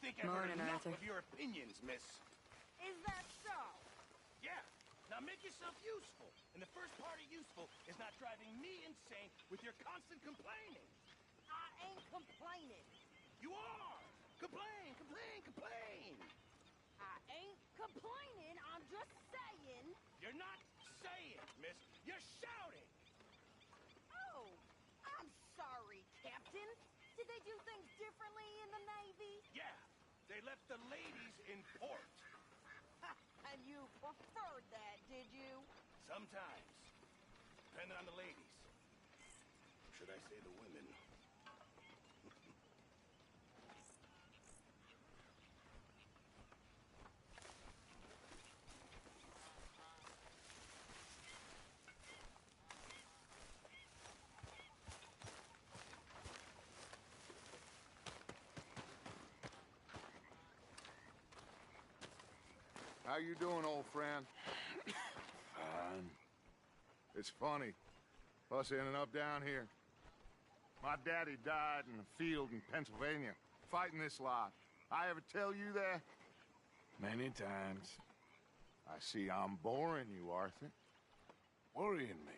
think I've heard enough of your opinions, miss. Is that so? Yeah. Now make yourself useful. And the first part of useful is not driving me insane with your constant complaining. I ain't complaining. You are! Complain, complain, complain! I ain't complaining, I'm just saying... You're not saying, miss. You're shouting! Oh, I'm sorry, Captain. Did they do things differently in the Navy? Yeah, they left the ladies in port. Ha, and you preferred that, did you? Sometimes. Depending on the ladies. Should I say the women? How you doing, old friend? Fine. It's funny, us ending up down here. My daddy died in the field in Pennsylvania, fighting this lot. I ever tell you that? Many times. I see I'm boring you, Arthur. Worrying me.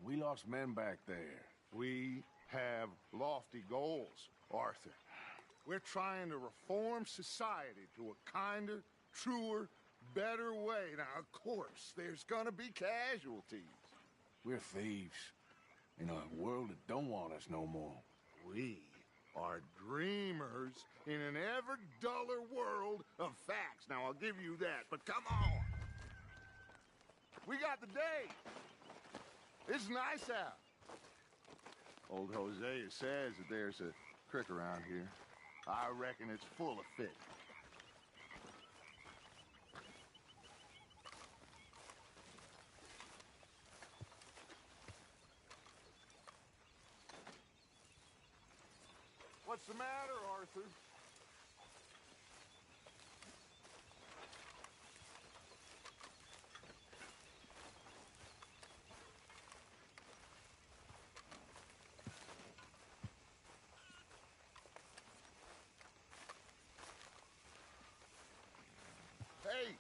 We lost men back there. We have lofty goals, Arthur. We're trying to reform society to a kinder, truer, better way. Now, of course, there's gonna be casualties. We're thieves. In a world that don't want us no more. We are dreamers in an ever duller world of facts. Now, I'll give you that, but come on. We got the day. It's nice out. Old Hosea says that there's a creek around here. I reckon it's full of fish. What's the matter, Arthur? Hey,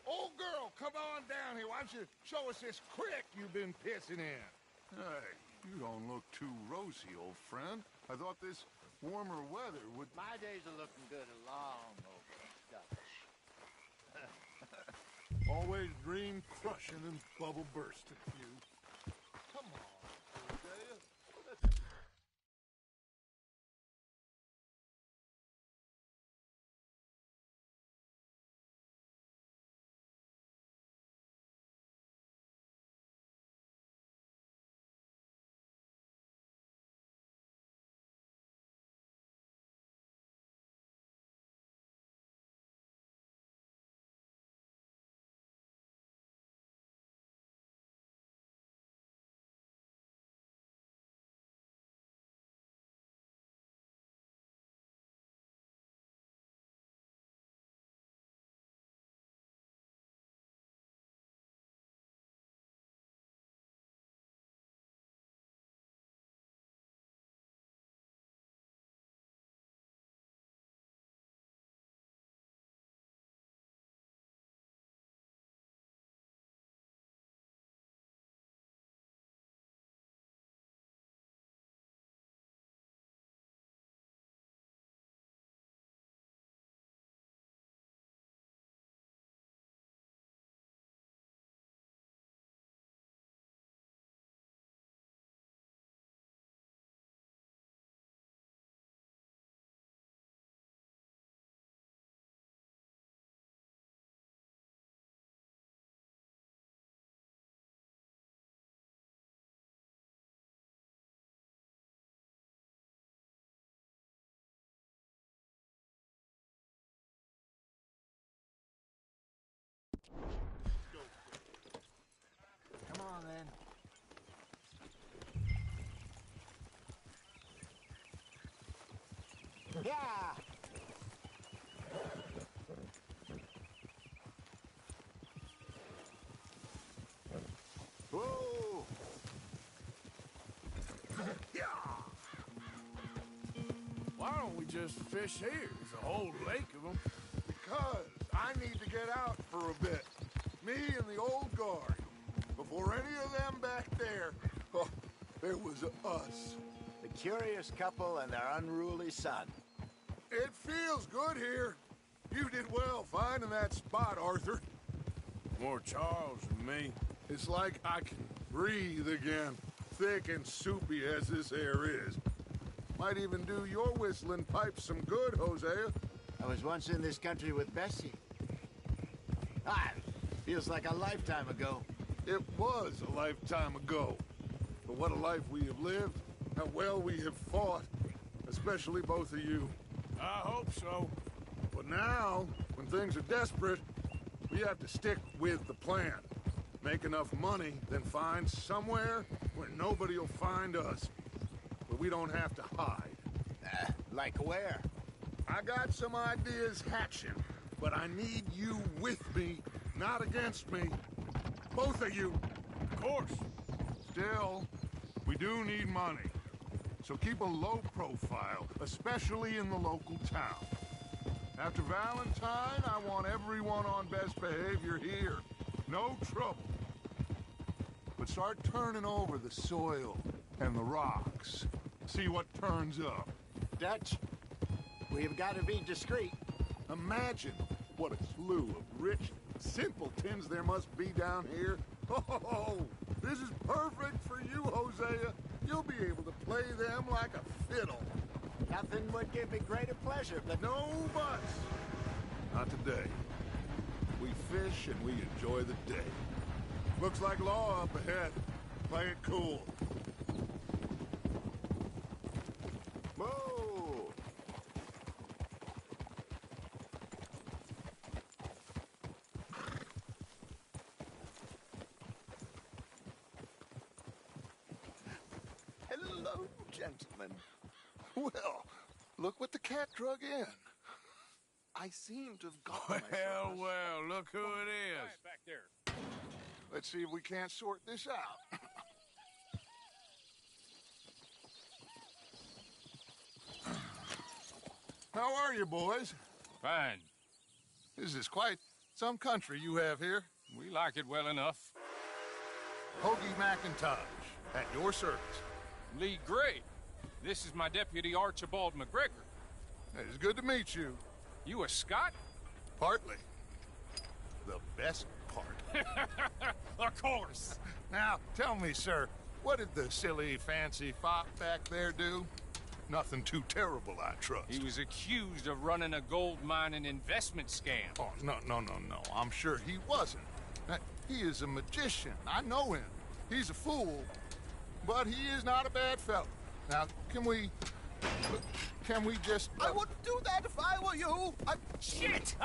old girl, come on down here. Why don't you show us this creek you've been pissing in? Hey, you don't look too rosy, old friend. I thought this warmer weather would... My days are looking good along over Dutch. Always dream crushing and bubble bursting, you. Come on, Hosea. Let's... Come on, then. Yeah! Whoa! Yeah! Why don't we just fish here? There's a whole lake of them. Because I need to get out for a bit. Me and the old guard. Before any of them back there, oh, there was us. The curious couple and their unruly son. It feels good here. You did well finding that spot, Arthur. More Charles than me. It's like I can breathe again, thick and soupy as this air is. Might even do your whistling pipes some good, Hosea. I was once in this country with Bessie. Ah, feels like a lifetime ago. It was a lifetime ago. But what a life we have lived, how well we have fought, especially both of you. I hope so. But now, when things are desperate, we have to stick with the plan. Make enough money, then find somewhere where nobody will find us. Where we don't have to hide. Like where? I got some ideas hatching, but I need you with me, not against me. Both of you. Of course. Still, we do need money. So keep a low profile, especially in the local town. After Valentine, I want everyone on best behavior here. No trouble. But start turning over the soil and the rocks. See what turns up. Dutch, we've got to be discreet. Imagine what a slew of rich simpletons there must be down here. Oh, this is perfect for you, Hosea. You'll be able to play them like a fiddle. Nothing would give me greater pleasure, but No buts. Not today. We fish and we enjoy the day. Looks like law up ahead. Play it cool. Whoa! Hello, gentlemen. Well, look what the cat drug in. I seem to have gotten myself. Well, look who it is. Quiet back there. Let's see if we can't sort this out. How are you, boys? Fine. This is quite some country you have here. We like it well enough. Hoagie McIntosh, at your service. Lee Gray. This is my deputy Archibald McGregor. It's good to meet you. You a Scot? Partly. The best part. Of course. Now, tell me, sir, what did the silly, fancy fop back there do? Nothing too terrible, I trust. He was accused of running a gold mining investment scam. Oh, no. I'm sure he wasn't. He is a magician. I know him. He's a fool, but he is not a bad fellow. Now, can we just... I wouldn't do that if I were you. Shit!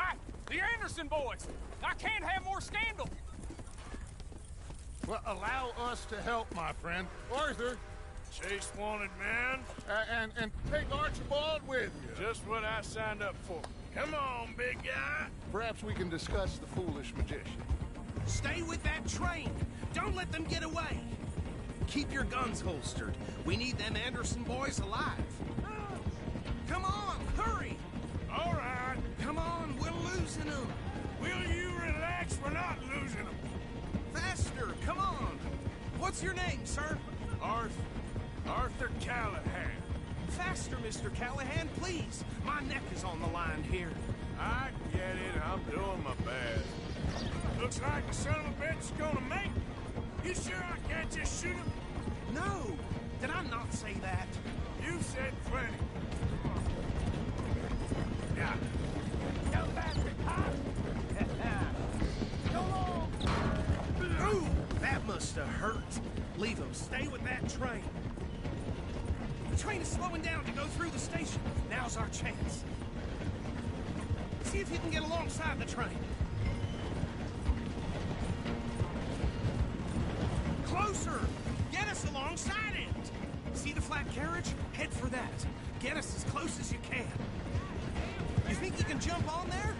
The Anderson boys! I can't have more scandal! Well, allow us to help, my friend. Arthur, Chase wanted man. and take Archibald with you. Just what I signed up for. Come on, big guy. Perhaps we can discuss the foolish magician. Stay with that train. Don't let them get away. Keep your guns holstered. We need them Anderson boys alive. Come on, hurry! All right. Come on, we're losing them. Will you relax? We're not losing them. Faster, come on. What's your name, sir? Arthur Callahan. Faster, Mr. Callahan, please. My neck is on the line here. I get it. I'm doing my best. Looks like the son of a bitch is gonna make it. You sure I can't just shoot him? No, did I not say that? You said plenty. Yeah. Go back to cop. Come on. Ooh, that must have hurt. Leave them. Stay with that train. The train is slowing down to go through the station. Now's our chance. See if you can get alongside the train. Closer! Get us alongside it! See the flat carriage? Head for that. Get us as close as you can. You think you can jump on there?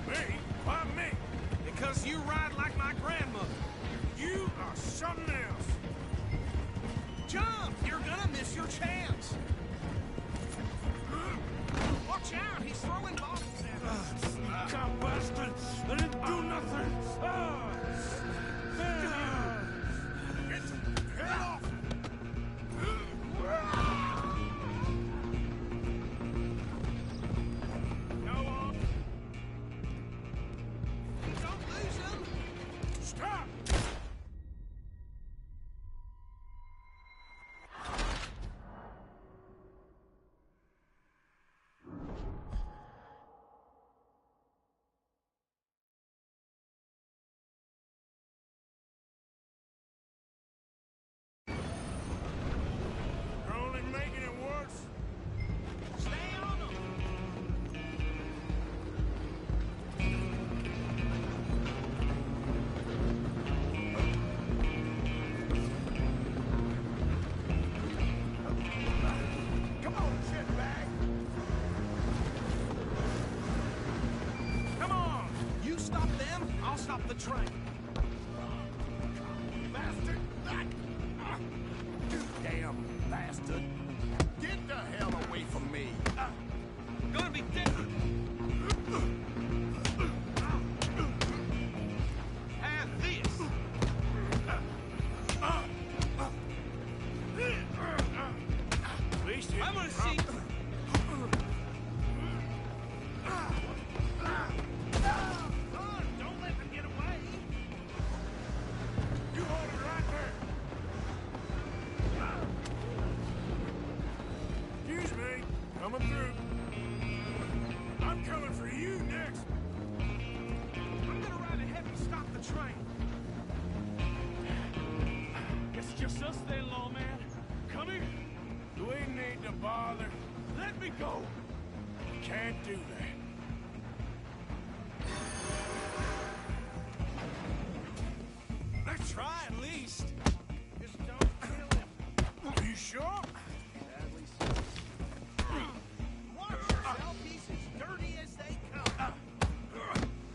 Me? Why me? Because you ride like my grandmother. You are something else. Jump! You're gonna miss your chance. Watch out! He's throwing bottles at us! Cop bastard! I didn't do nothing! Get the head off! Go on! Don't lose him! Stop! You're only making it worse. Stay on him! Come on, shitbag! Come on! You stop them, I'll stop the train. Bastard! You damn bastard! Get the hell away from me! Gonna be different. Have this. At least I'm gonna see. Don't let them get away. You hold it right there. Excuse me. Coming through. I'm coming for you next. I'm gonna ride ahead and stop the train. It's just us then, lawman. Come here. Do we need to bother? Let me go. Can't do that. Let's try at least. Just don't kill him. Are you sure? Sadly, so. Watch yourself. He's as dirty as they come.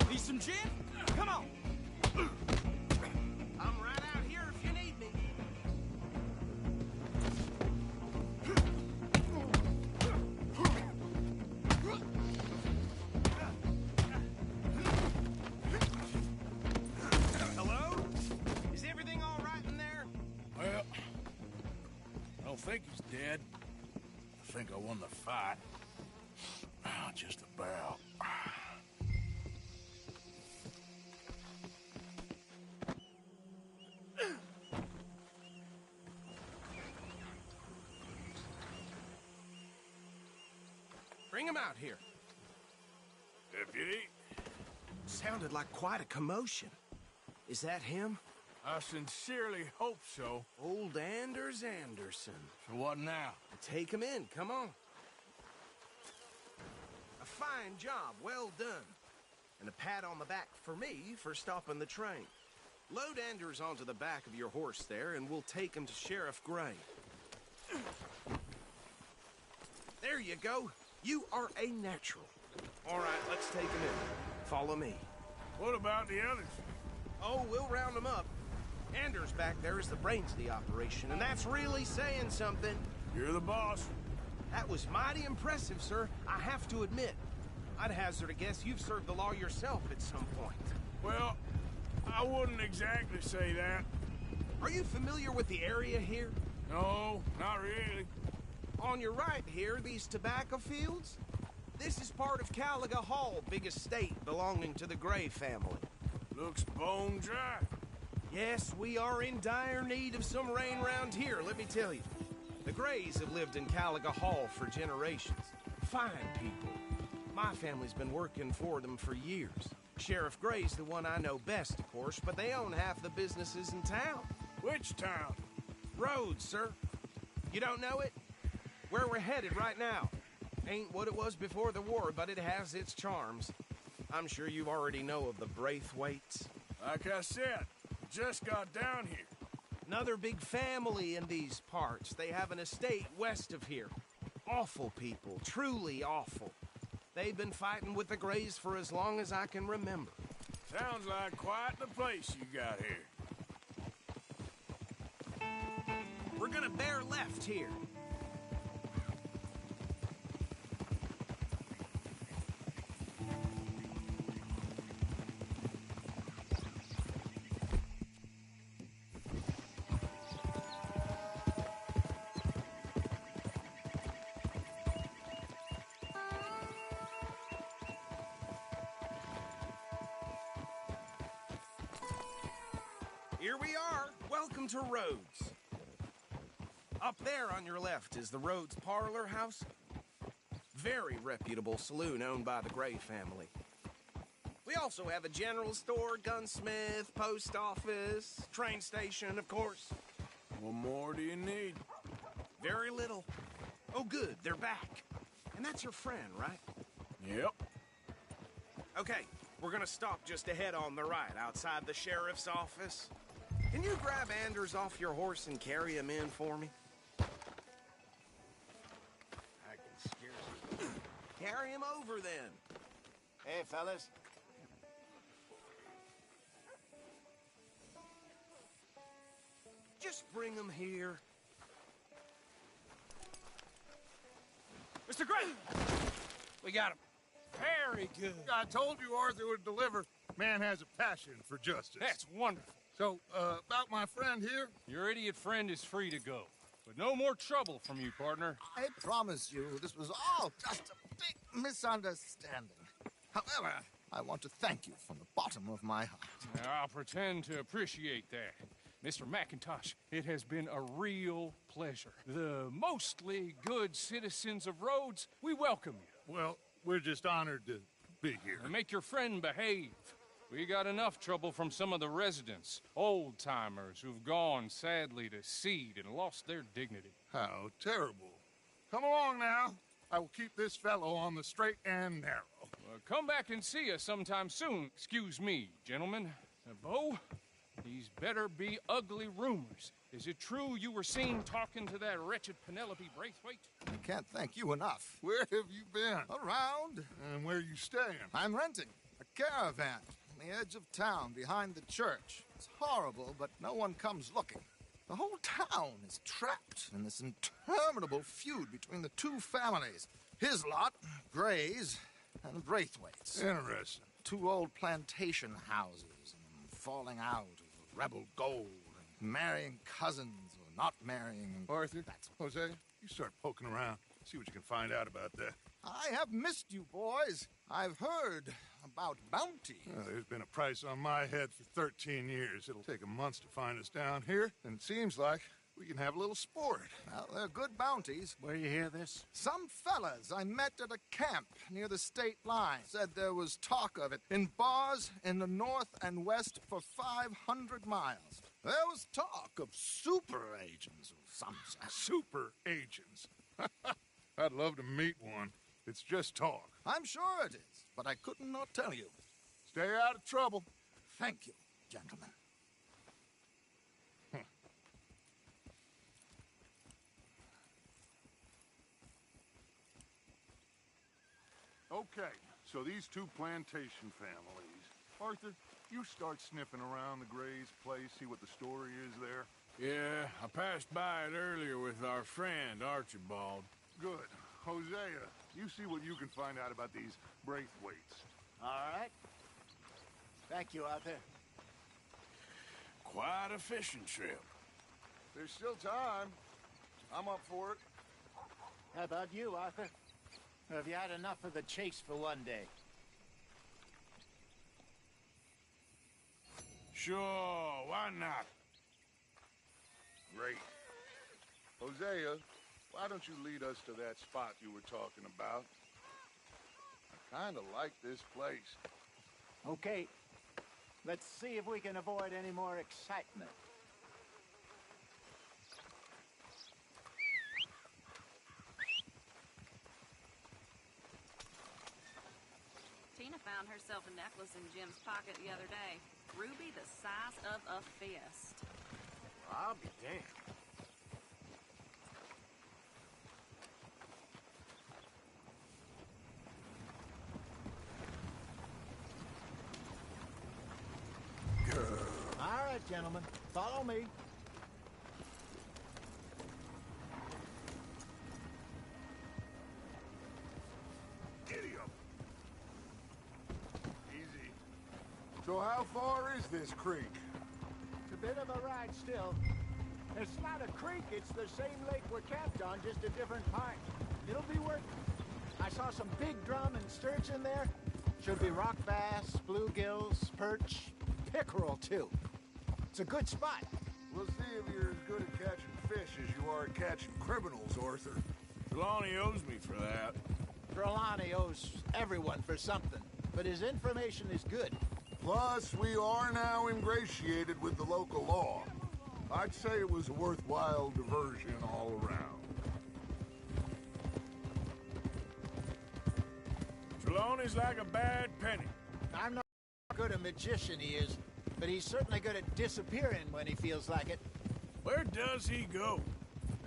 Need some gin? Come on. I'm right out here if you need me. Hello? Is everything all right in there? Well, I don't think he's dead. I think I won the fight. Just about. Bring him out here. Deputy, Sounded like quite a commotion. Is that him? I sincerely hope so. Old Anders Anderson. So what now? Take him in, come on. A fine job, well done. And a pat on the back for me for stopping the train. Load Anders onto the back of your horse there, and we'll take him to Sheriff Gray. There you go. You are a natural. All right, let's take him in. Follow me. What about the others? Oh, we'll round them up. Anders back there is the brains of the operation, and that's really saying something. You're the boss. That was mighty impressive, sir. I have to admit. I'd hazard a guess you've served the law yourself at some point. Well, I wouldn't exactly say that. Are you familiar with the area here? No, not really. On your right here, these tobacco fields? This is part of Caliga Hall, big estate belonging to the Gray family. Looks bone dry. Yes, we are in dire need of some rain round here, let me tell you. The Grays have lived in Caliga Hall for generations. Fine people. My family's been working for them for years. Sheriff Gray's the one I know best, of course, but they own half the businesses in town. Which town? Rhodes, sir. You don't know it? Where we're headed right now. Ain't what it was before the war, but it has its charms. I'm sure you already know of the Braithwaites. Like I said, just got down here. Another big family in these parts. They have an estate west of here. Awful people, truly awful. They've been fighting with the Grays for as long as I can remember. Sounds like quite the place you got here. We're gonna bear left here. Here we are. Welcome to Rhodes. Up there on your left is the Rhodes Parlor House. Very reputable saloon owned by the Gray family. We also have a general store, gunsmith, post office, train station, of course. What more do you need? Very little. Oh, good, they're back. And that's your friend, right? Yep. Okay, we're gonna stop just ahead on the right, outside the sheriff's office. Can you grab Anders off your horse and carry him in for me? I can scarcely... Carry him over, then. Hey, fellas. Just bring him here. Mr. Gray! We got him. Very good. I told you Arthur would deliver. Man has a passion for justice. That's wonderful. So, about my friend here? Your idiot friend is free to go. But no more trouble from you, partner. I promise you this was all just a big misunderstanding. However, I want to thank you from the bottom of my heart. I'll pretend to appreciate that. Mr. McIntosh, it has been a real pleasure. The mostly good citizens of Rhodes, we welcome you. Well, we're just honored to be here. And make your friend behave. We got enough trouble from some of the residents, old-timers who've gone, sadly, to seed and lost their dignity. How terrible. Come along now. I will keep this fellow on the straight and narrow. Come back and see us sometime soon. Excuse me, gentlemen. Bo, these better be ugly rumors. Is it true you were seen talking to that wretched Penelope Braithwaite? I can't thank you enough. Where have you been? Around. And where are you staying? I'm renting a caravan on the edge of town behind the church. It's horrible, but no one comes looking. The whole town is trapped in this interminable feud between the two families. His lot, Gray's, and Braithwaite's. Interesting. Two old plantation houses, and falling out of rebel gold, and marrying cousins or not marrying. Arthur, Jose, you start poking around. See what you can find out about that. I have missed you, boys. I've heard about bounty. Well, there's been a price on my head for 13 years. It'll take a month to find us down here, and it seems like we can have a little sport. Well, they're good bounties. Where you hear this? Some fellas I met at a camp near the state line said there was talk of it in bars in the north and west for 500 miles. There was talk of super agents of some sort. Super agents. I'd love to meet one. It's just talk. I'm sure it is, but I couldn't not tell you. Stay out of trouble. Thank you, gentlemen. Okay, so these two plantation families. Arthur, you start sniffing around the Gray's place, see what the story is there. Yeah, I passed by it earlier with our friend, Archibald. Good. Hosea, you see what you can find out about these Braithwaites. All right. Thank you, Arthur. Quite a fishing trip. There's still time. I'm up for it. How about you, Arthur? Or have you had enough of the chase for one day? Sure, why not? Great. Hosea, why don't you lead us to that spot you were talking about? I kind of like this place. Okay. Let's see if we can avoid any more excitement. Tina found herself a necklace in Jim's pocket the other day. Ruby the size of a fist. I'll be damned. All right, gentlemen. Follow me. Idiot. Easy. So how far is this creek? It's a bit of a ride still. It's not a creek, it's the same lake we're camped on, just a different part. It'll be worth it. I saw some big drum and sturgeon there. Should be rock bass, bluegills, perch, pickerel too. It's a good spot. We'll see if you're as good at catching fish as you are at catching criminals, Arthur. Trelawney owes me for that. Trelawney owes everyone for something, but his information is good. Plus, we are now ingratiated with the local law. I'd say it was a worthwhile diversion all around. Trelawney's like a bad penny. I'm not good a magician, he is, but he's certainly good at disappearing when he feels like it. Where does he go?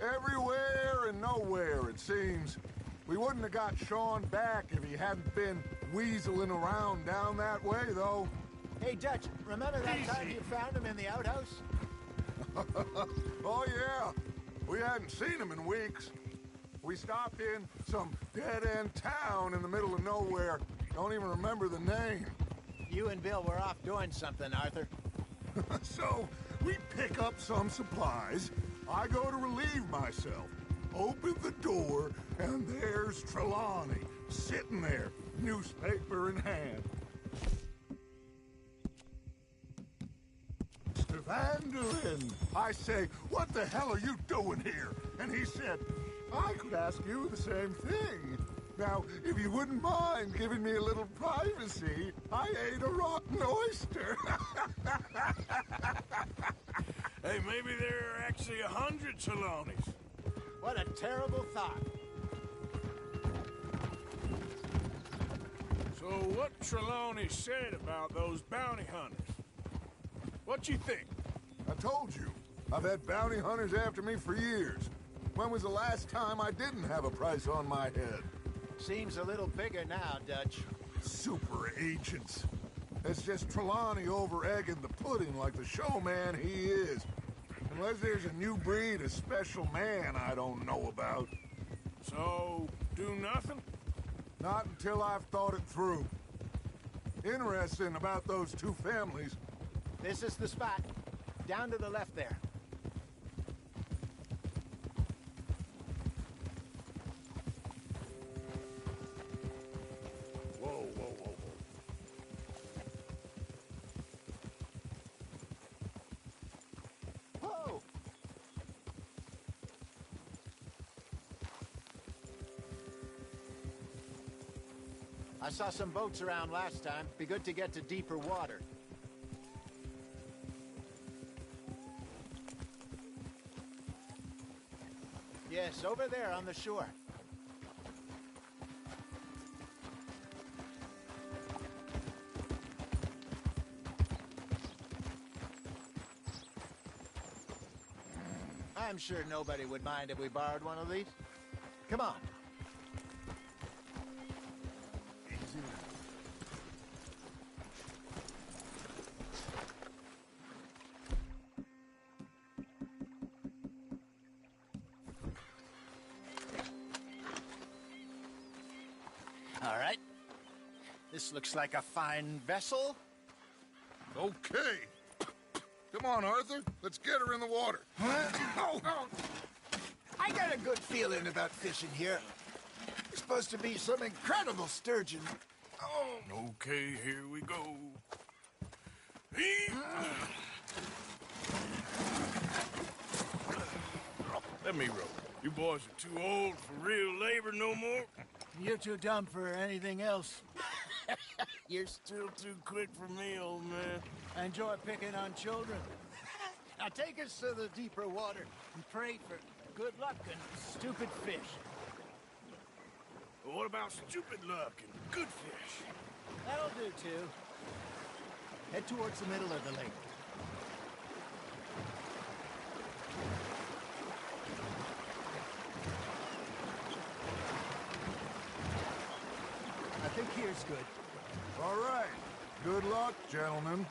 Everywhere and nowhere, it seems. We wouldn't have got Sean back if he hadn't been weaseling around down that way, though. Hey, Dutch, remember that time you found him in the outhouse? Oh, yeah. We hadn't seen him in weeks. We stopped in some dead-end town in the middle of nowhere. Don't even remember the name. You and Bill were off doing something, Arthur. So, we pick up some supplies. I go to relieve myself. Open the door, and there's Trelawney, sitting there, newspaper in hand. Vandalin! I say, what the hell are you doing here? And he said, I could ask you the same thing. Now, if you wouldn't mind giving me a little privacy, I ate a rotten oyster. Hey, maybe there are actually 100 Trelawneys. What a terrible thought. So what Trelawney said about those bounty hunters? What you think? I told you, I've had bounty hunters after me for years. When was the last time I didn't have a price on my head? Seems a little bigger now, Dutch. Super agents. It's just Trelawney over-egging the pudding like the showman he is. Unless there's a new breed of special man I don't know about. So, do nothing? Not until I've thought it through. Interesting about those two families. This is the spot. Down to the left there. Whoa, whoa, whoa, whoa. Whoa! I saw some boats around last time. Be good to get to deeper water. Yes, over there on the shore. I'm sure nobody would mind if we borrowed one of these. Come on. All right. This looks like a fine vessel. Okay. Come on, Arthur. Let's get her in the water. Oh. I got a good feeling about fishing here. There's supposed to be some incredible sturgeon. Oh. Okay, here we go. Let me row. You boys are too old for real labor no more. You're too dumb for anything else. You're still too quick for me, old man. I enjoy picking on children. Now take us to the deeper water and pray for good luck and stupid fish. But what about stupid luck and good fish? That'll do, too. Head towards the middle of the lake. I think here's good. All right. Good luck, gentlemen.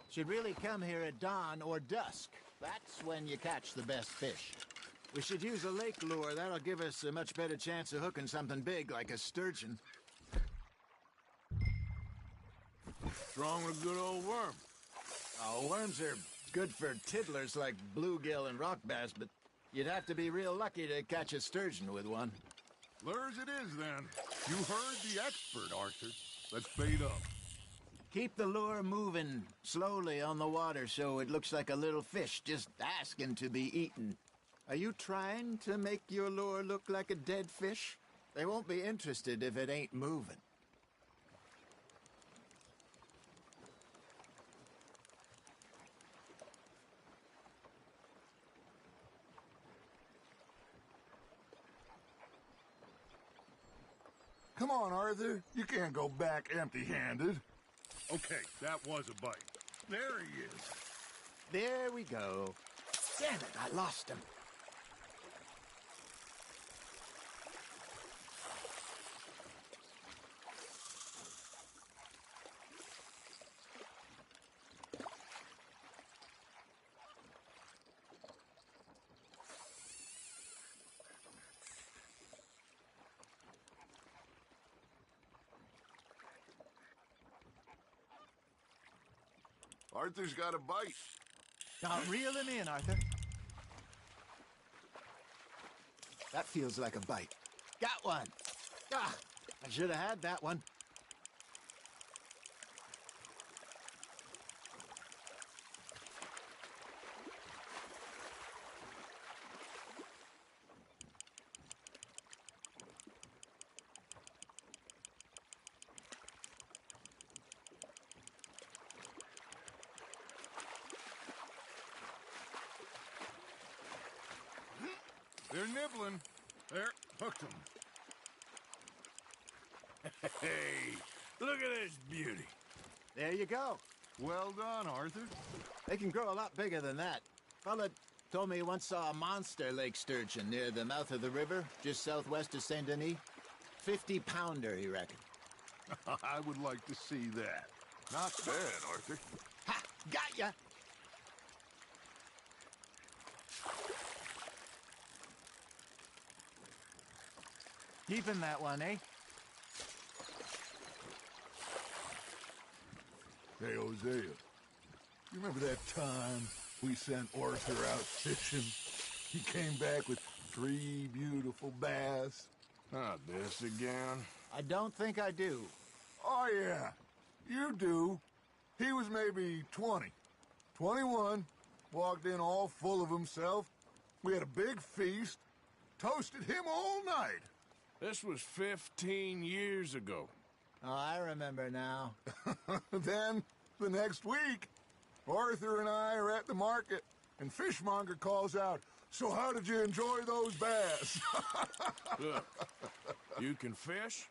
Should really come here at dawn or dusk. That's when you catch the best fish. We should use a lake lure. That'll give us a much better chance of hooking something big like a sturgeon. What's wrong with a good old worm? Oh, worms are good for tiddlers like bluegill and rock bass, but you'd have to be real lucky to catch a sturgeon with one. Lures it is, then. You heard the expert, Arthur. Let's bait up. Keep the lure moving slowly on the water so it looks like a little fish just asking to be eaten. Are you trying to make your lure look like a dead fish? They won't be interested if it ain't moving. Come on, Arthur. You can't go back empty-handed. Okay, that was a bite. There he is. There we go. Damn it, I lost him. Arthur's got a bite. Now reel him in, Arthur. That feels like a bite. Got one. Ah, I should have had that one. They're nibbling. There, hooked them. Hey, look at this beauty. There you go. Well done, Arthur. They can grow a lot bigger than that. Fella told me he once saw a monster lake sturgeon near the mouth of the river, just southwest of Saint Denis. 50-pounder, he reckoned. I would like to see that. Not bad, Arthur. Ha! Got ya! Keeping that one, eh? Hey, Hosea. You remember that time we sent Arthur out fishing? He came back with 3 beautiful bass. Not this again. I don't think I do. Oh, yeah. You do. He was maybe 20. 21. Walked in all full of himself. We had a big feast. Toasted him all night. This was 15 years ago. Oh, I remember now. Then, the next week, Arthur and I are at the market, and Fishmonger calls out, "So how did you enjoy those bass?" Look, you can fish,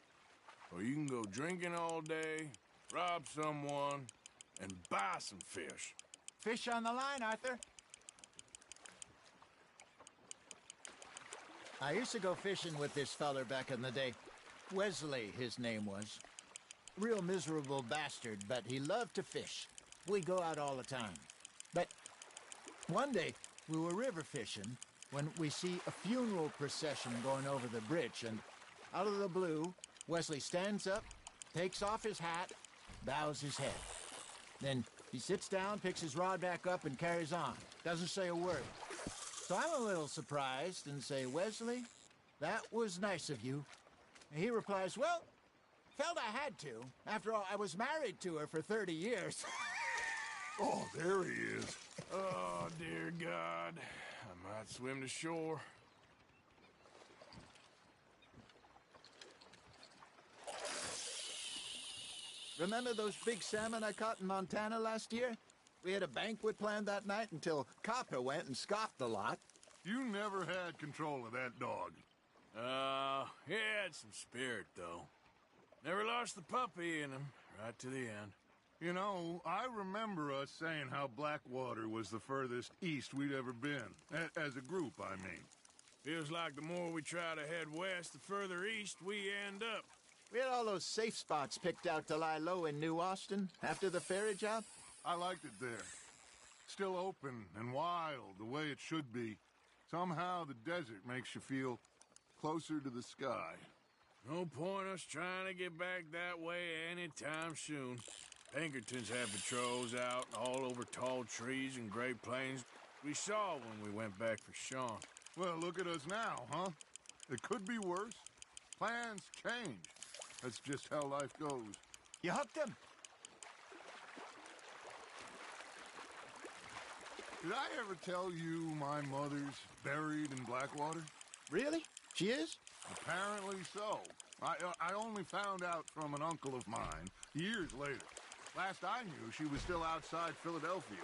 or you can go drinking all day, rob someone, and buy some fish. Fish on the line, Arthur. I used to go fishing with this feller back in the day. Wesley, his name was. Real miserable bastard, but he loved to fish. We go out all the time. But one day, we were river fishing when we see a funeral procession going over the bridge, and out of the blue, Wesley stands up, takes off his hat, bows his head. Then he sits down, picks his rod back up, and carries on. Doesn't say a word. So I'm a little surprised and say, "Wesley, that was nice of you." And he replies, "Well, felt I had to. After all, I was married to her for 30 years. Oh, there he is. Oh, dear God. I might swim to shore. Remember those big salmon I caught in Montana last year? We had a banquet planned that night until Copper went and scoffed the lot. You never had control of that dog. He had some spirit, though. Never lost the puppy in him, right to the end. You know, I remember us saying how Blackwater was the furthest east we'd ever been. As a group, I mean. Feels like the more we try to head west, the further east we end up. We had all those safe spots picked out to lie low in New Austin after the ferry job. I liked it there. Still open and wild, the way it should be. Somehow the desert makes you feel closer to the sky. No point us trying to get back that way anytime soon. Pinkertons have patrols out all over tall trees and Great Plains. We saw when we went back for Sean. Well, look at us now, huh? It could be worse. Plans change. That's just how life goes. You hooked him? Did I ever tell you my mother's buried in Blackwater? Really? She is? Apparently so. I only found out from an uncle of mine years later. Last I knew, she was still outside Philadelphia.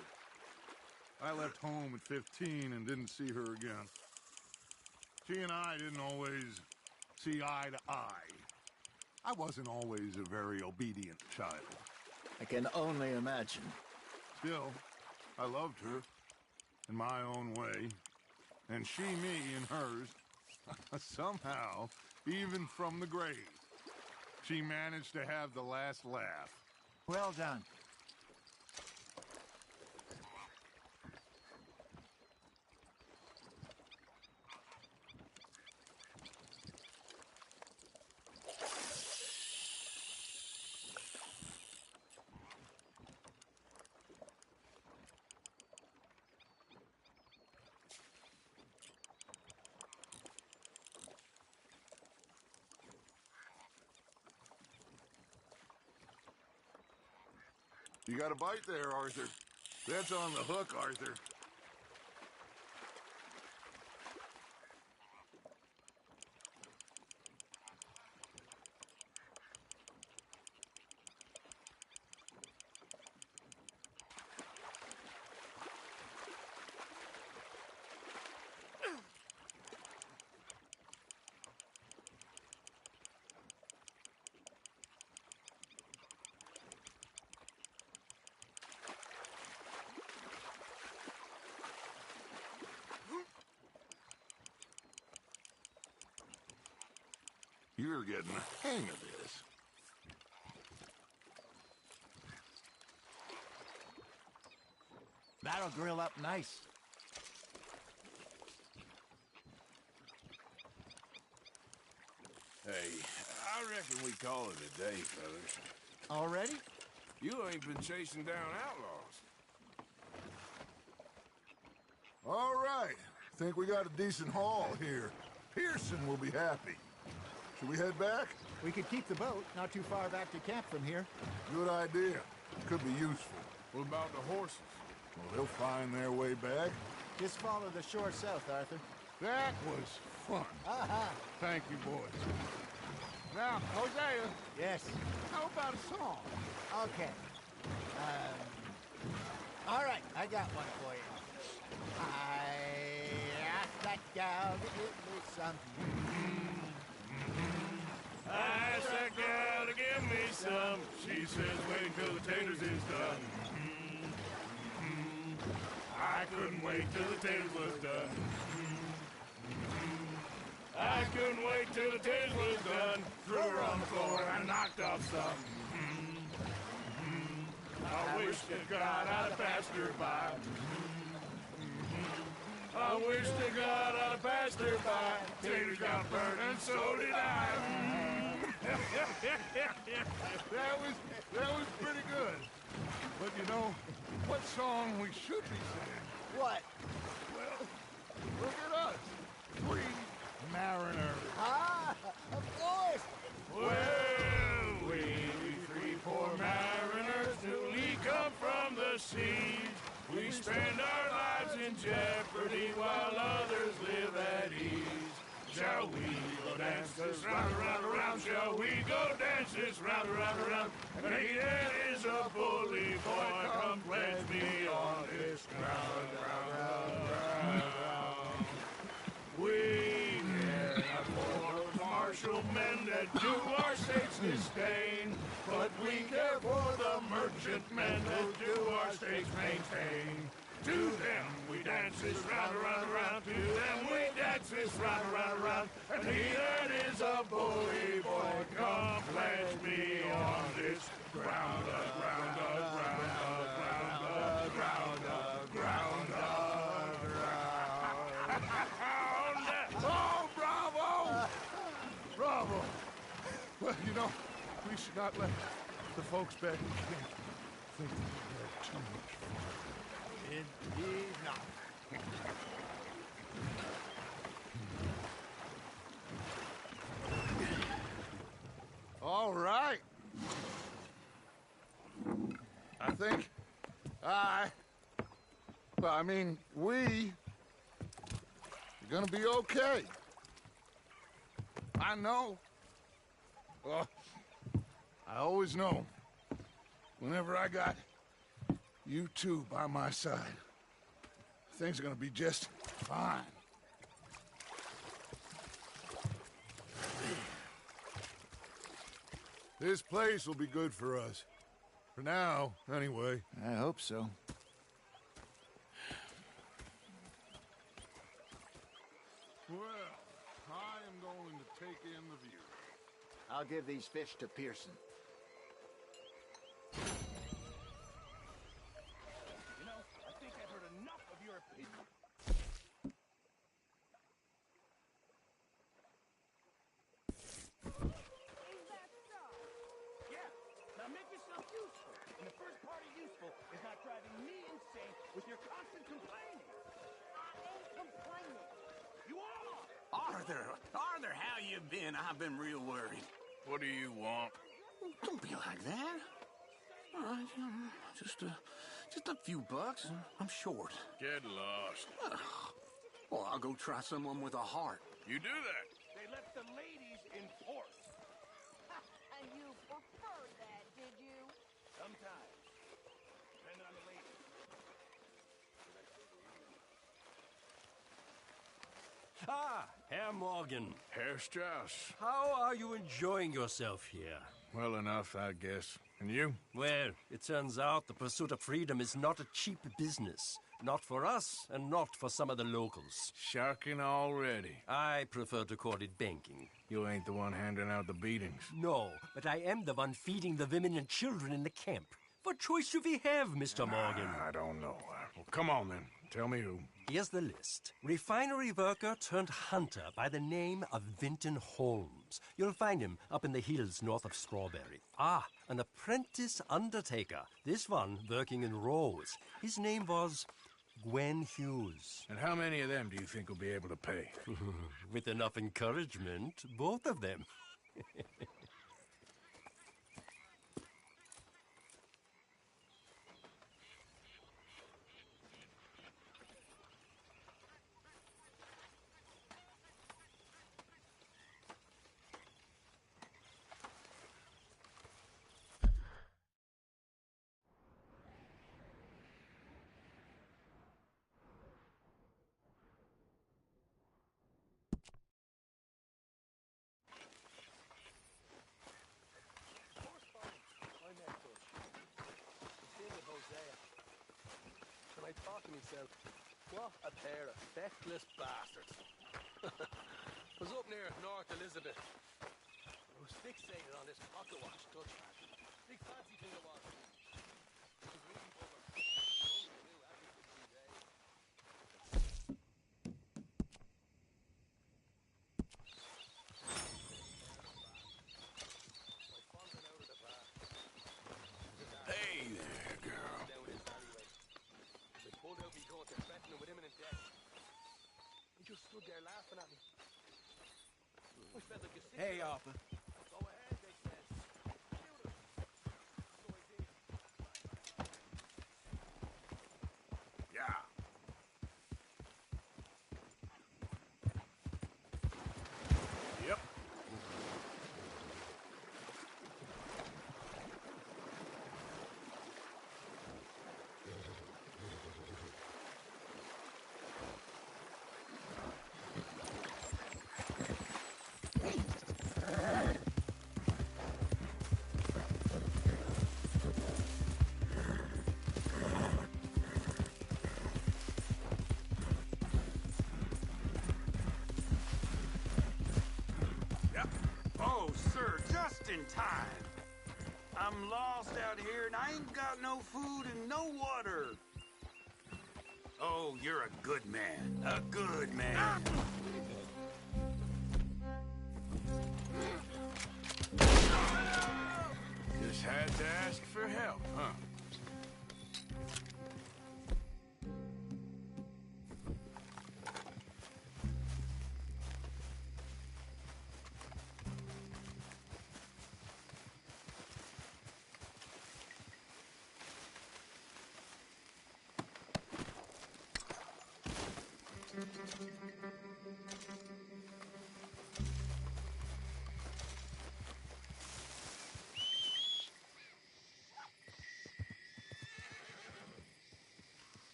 I left home at 15 and didn't see her again. She and I didn't always see eye to eye. I wasn't always a very obedient child. I can only imagine. Still, I loved her in my own way, and she me in hers. Somehow, even from the grave, she managed to have the last laugh. Well done. You got a bite there, Arthur. That's on the hook, Arthur. You're getting the hang of this. That'll grill up nice. Hey, I reckon we call it a day, fellas. Already? You ain't been chasing down outlaws. All right. Think we got a decent haul here. Pearson will be happy. Should we head back? We could keep the boat not too far back to camp from here. Good idea. Could be useful. What about the horses? Well, they'll find their way back. Just follow the shore south, Arthur. That was fun. Aha! Thank you, boys. Now, Hosea, Yes. how about a song? Okay. All right, I got one for you. I asked that gal to give me some. I asked that gal to give me some. She says, wait till the taters is done. I couldn't wait till the taters was done. I couldn't wait till the taters was done. Threw her on the floor and I knocked off some. I wish to God I'd have passed her by. I wish to God I'd have passed her by. Taters got burned and so did I. That was pretty good. But you know, what song we should be singing? What? Well, look at us. 3 mariners. Ah, of course. Well, we 3 poor mariners newly come from the seas. We spend our lives in jeopardy while others live at ease. Shall we go dance this round, around, around? Shall we go dance this round, around, around? And Aiden is a bully boy. Come pledge me on this ground, ground. We care not for those martial men that do our state's disdain, but we care for the merchantmen that do our state's maintain. To them we dance this round, around, around. To them we dance this round, around, around. And he that is a bully boy, come pledge me on this ground, ground, ground, ground, ground, ground, ground. Oh, bravo! Bravo! Well, you know, we should not let the folks back in camp think that we had too much fun. Indeed not. All right. I think I Well, I mean, we're gonna be okay. I know. Well, I always know. Whenever I got you two by my side, things are gonna be just fine. This place will be good for us. For now, anyway. I hope so. Well, I am going to take in the view. I'll give these fish to Pearson. You know, I think I've heard enough of your opinion. Is that so? Yeah, now make yourself useful. And the first part of useful is not driving me insane with your constant complaining. I ain't complaining. You are! Arthur, how you been? I've been real worried. What do you want? Don't be like that. All right, just a few bucks. I'm short. Get lost. Well, I'll go try someone with a heart. You do that. They left the ladies in port. And you prefer that, did you? Sometimes. Depending on the ladies. Ah, Herr Morgan. Herr Strauss. How are you enjoying yourself here? Well enough, I guess. And you? Well, it turns out the pursuit of freedom is not a cheap business. Not for us, and not for some of the locals. Sharking already. I prefer to call it banking. You ain't the one handing out the beatings. No, but I am the one feeding the women and children in the camp. What choice do we have, Mr. Morgan? I don't know. Well, come on then. Tell me who. Here's the list. Refinery worker turned hunter by the name of Vinton Holmes. You'll find him up in the hills north of Strawberry. Ah, an apprentice undertaker. This one working in rows. His name was Gwen Hughes. And how many of them do you think will be able to pay? With enough encouragement, both of them. And I thought to myself, what a pair of feckless bastards. I was up near North Elizabeth. I was fixated on this pocket watch touchpad. Big fancy thing it was. It was really bugger. Only knew every 2 days. I followed out of the bar. Hey there, girl. Down this alleyway. They pulled out me gun, they're threatening with imminent death. He just stood there laughing at me. I felt like a sick Hey, girl. Arthur. Go ahead, they said. Shoot him. So I did. Yeah. Yep. Oh, sir, just in time. I'm lost out here and I ain't got no food and no water. Oh, you're a good man. A good man. Just had to ask for help, huh?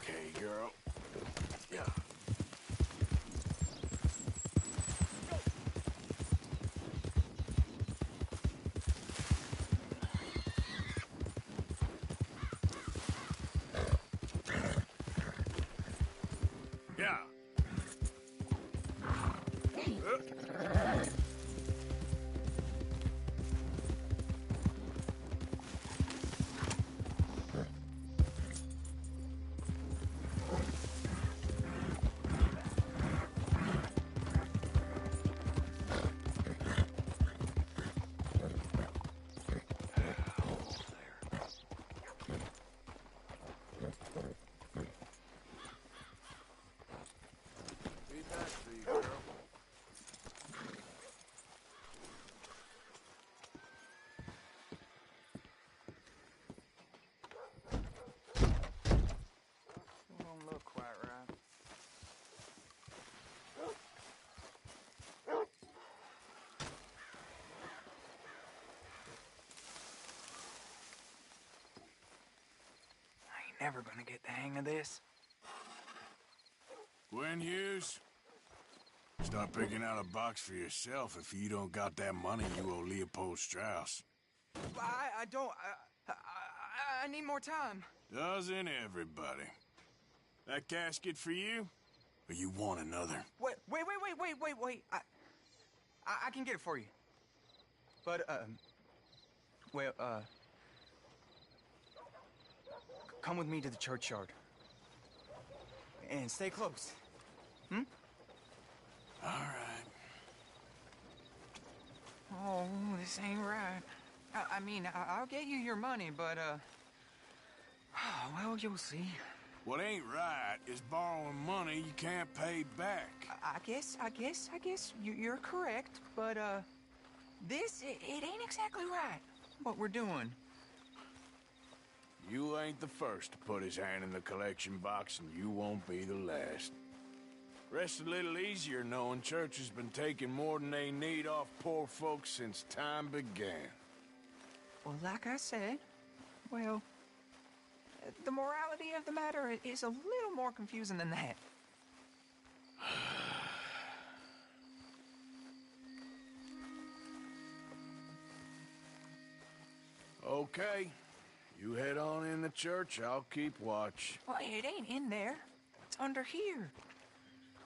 Okay, girl. Yeah. Yeah. Be back for you, girl. Don't look quite right. I ain't never gonna get the hang of this. Gwen Hughes, start picking out a box for yourself if you don't got that money you owe Leopold Strauss. I don't. I need more time. Doesn't everybody? That casket for you? Or you want another? Wait. I can get it for you. But, come with me to the churchyard. And stay close. Hmm? All right. Oh, this ain't right. I mean, I'll get you your money, but, well, you'll see. What ain't right is borrowing money you can't pay back. I guess you're correct, but, this, it ain't exactly right, what we're doing. You ain't the first to put his hand in the collection box, and you won't be the last. Rest a little easier knowing church has been taking more than they need off poor folks since time began. Well, like I said, well, the morality of the matter is a little more confusing than that. Okay. You head on in the church, I'll keep watch. Well, it ain't in there. It's under here.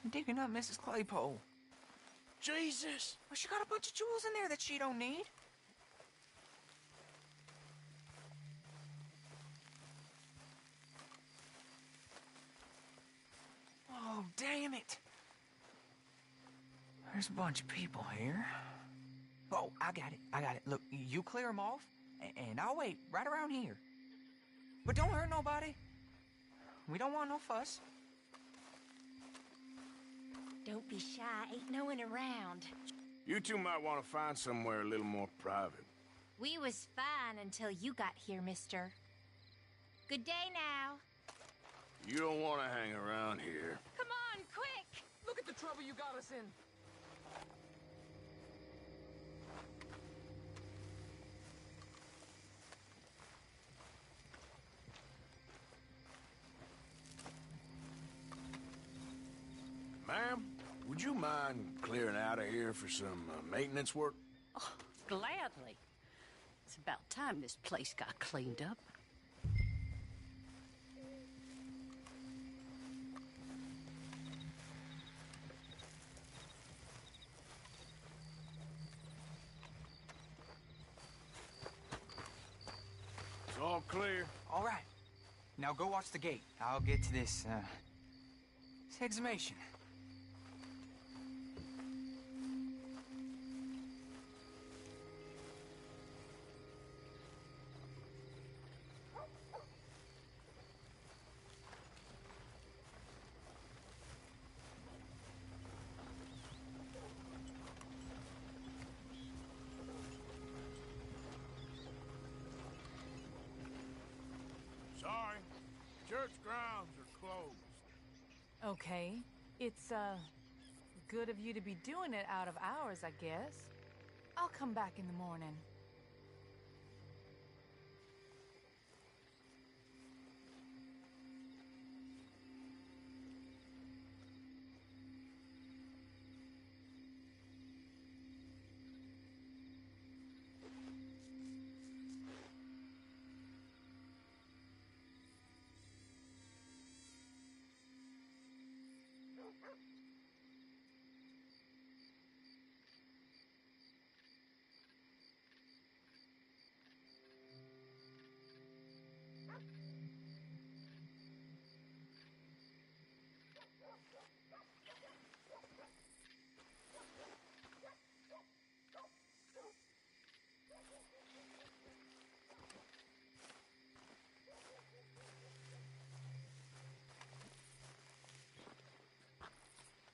I'm digging up Mrs. Claypole. Jesus! Well, she got a bunch of jewels in there that she don't need. Oh, damn it. There's a bunch of people here. Oh, I got it. Look, you clear them off, and I'll wait right around here. But don't hurt nobody. We don't want no fuss. Don't be shy. Ain't no one around. You two might want to find somewhere a little more private. We was fine until you got here, mister. Good day now. You don't want to hang around here. Come on, quick! Look at the trouble you got us in. Ma'am, would you mind clearing out of here for some maintenance work? Oh, gladly. It's about time this place got cleaned up. It's all clear. All right. Now go watch the gate. I'll get to this exhumation. Church grounds are closed. Okay. It's, good of you to be doing it out of hours, I guess. I'll come back in the morning.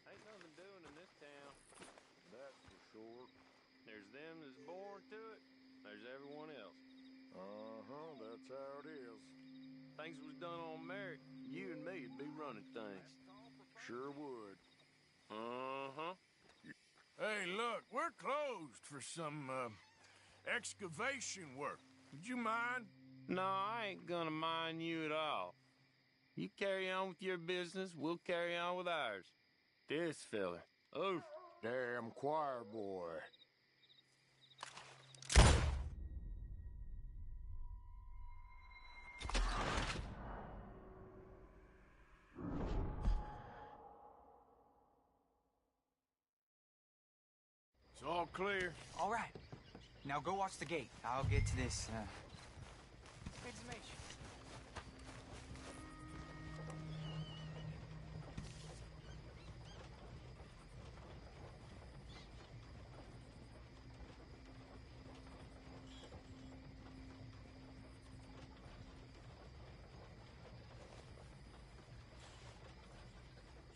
Ain't nothing doing in this town. That's for sure. There's them that's born to it. There's everyone else. Uh-huh, that's how it is. Things was done on merit, you and me'd be running things. Sure would. Uh-huh. Hey, look, we're closed for some, excavation work. Would you mind? No, I ain't gonna mind you at all. You carry on with your business, we'll carry on with ours. This fella. Oof. Damn choir boy. It's all clear. All right. Now go watch the gate. I'll get to this, exhumation.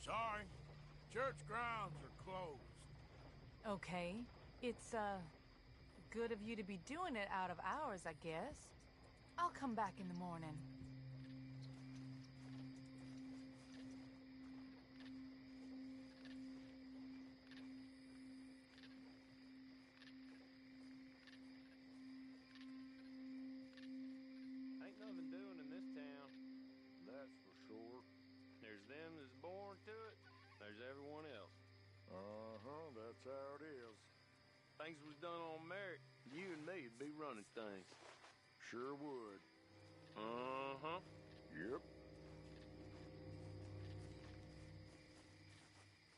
Sorry. Church grounds are closed. Okay. It's, good of you to be doing it out of hours, I guess. I'll come back in the morning. Ain't nothing doing in this town. That's for sure. There's them that's born to it. There's everyone else. Uh-huh, that's how it is. Things was done on merit, you and me'd be running things. Sure would. Uh-huh. Yep.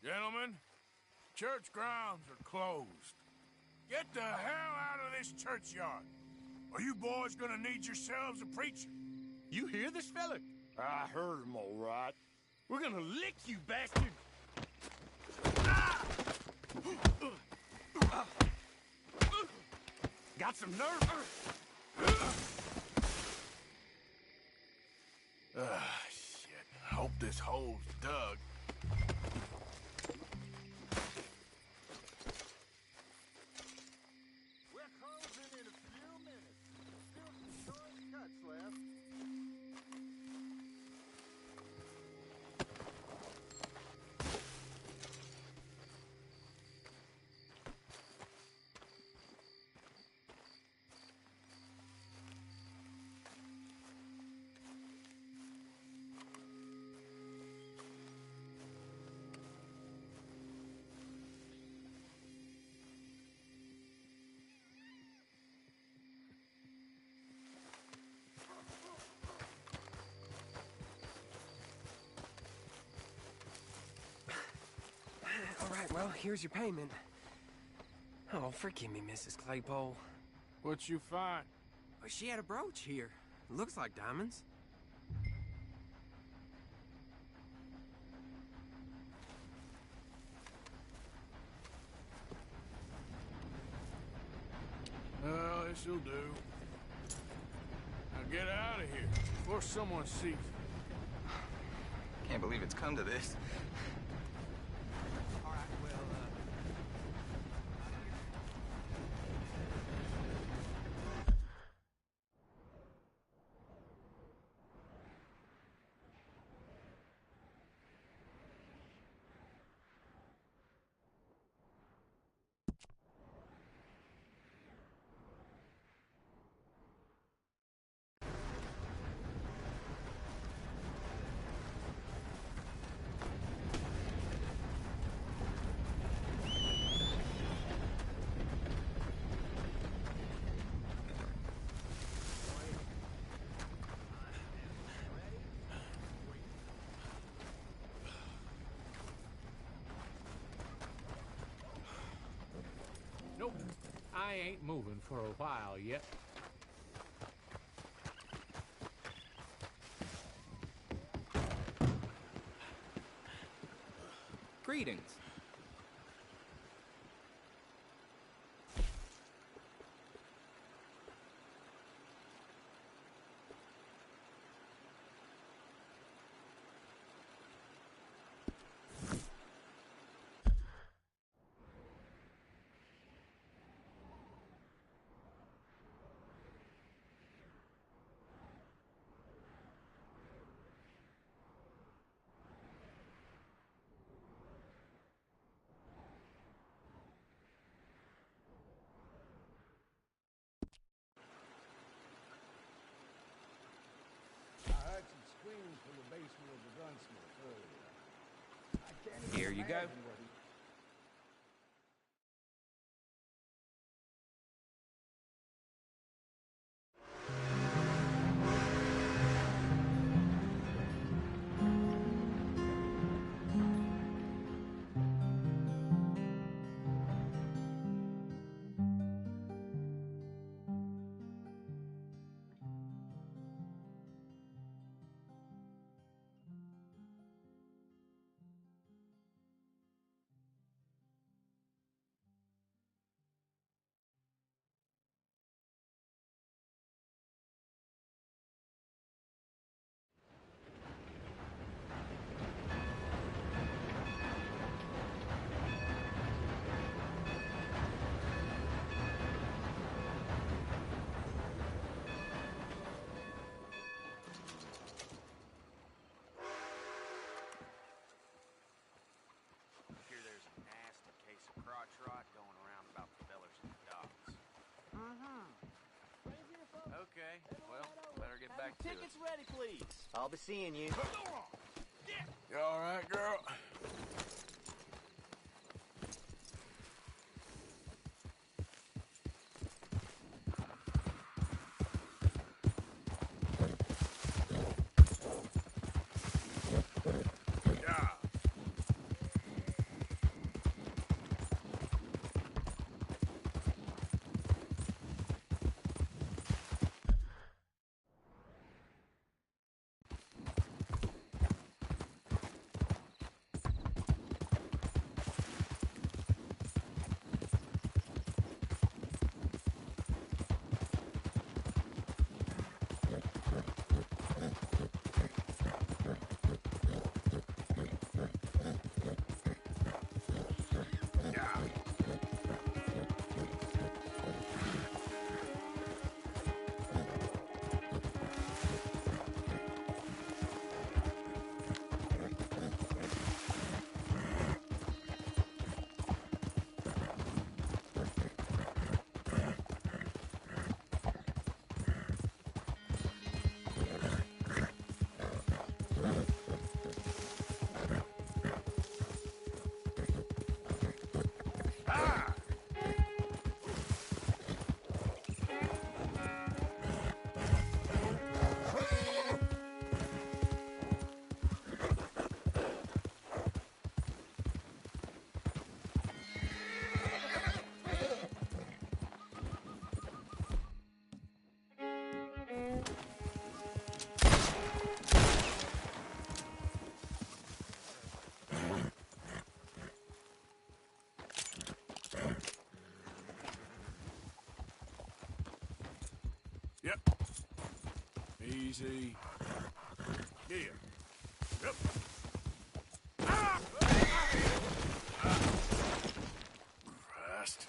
Gentlemen, church grounds are closed. Get the hell out of this churchyard. Or you boys gonna need yourselves a preacher. You hear this fella? I heard him all right. We're gonna lick you, bastard! Got some nerve? Shit. Hope this hole's dug. We're closing in a few minutes. Still some choice cuts left. All right, well, here's your payment. Oh, forgive me, Mrs. Claypole. What you find? Well, she had a brooch here. Looks like diamonds. Well, this'll do. Now get out of here before someone sees you. Can't believe it's come to this. All right, well, I ain't moving for a while yet. Greetings. I heard some screams from the basement of the gunsmith earlier. I can't even Here you go. imagine what he... Hear there's a nasty case of crotch rot going around about the fellers in the docks. Okay, well, better get back to it. Tickets ready, please. I'll be seeing you. You all right, girl? Yep. Easy. Yeah. Yep. Ah! Christ.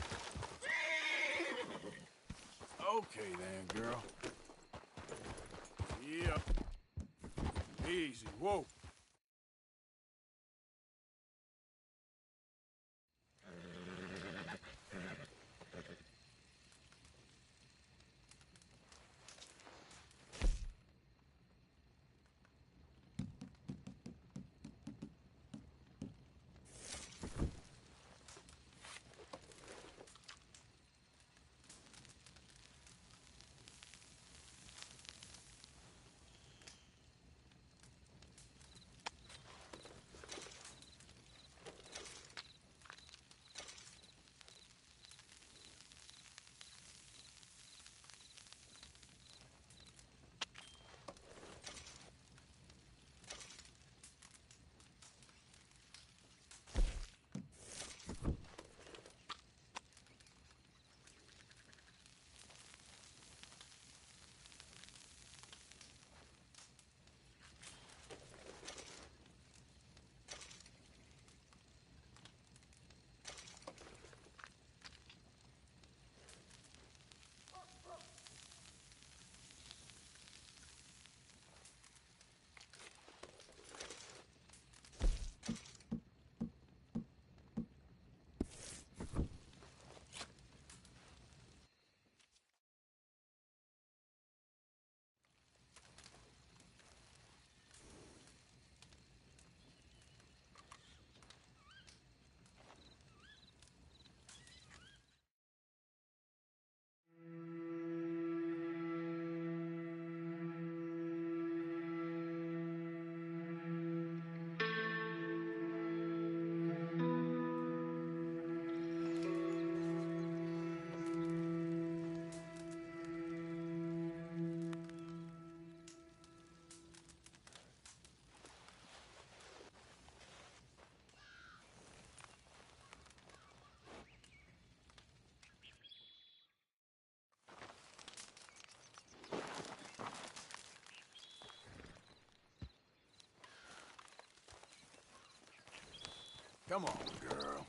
Okay then, girl. Yep. Easy. Whoa. Come on, girl.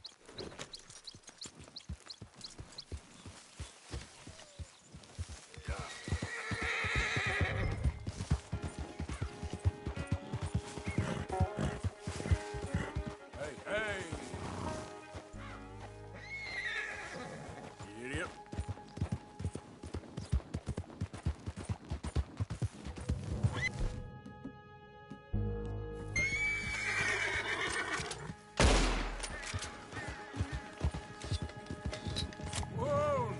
Hey! You idiot. Whoa!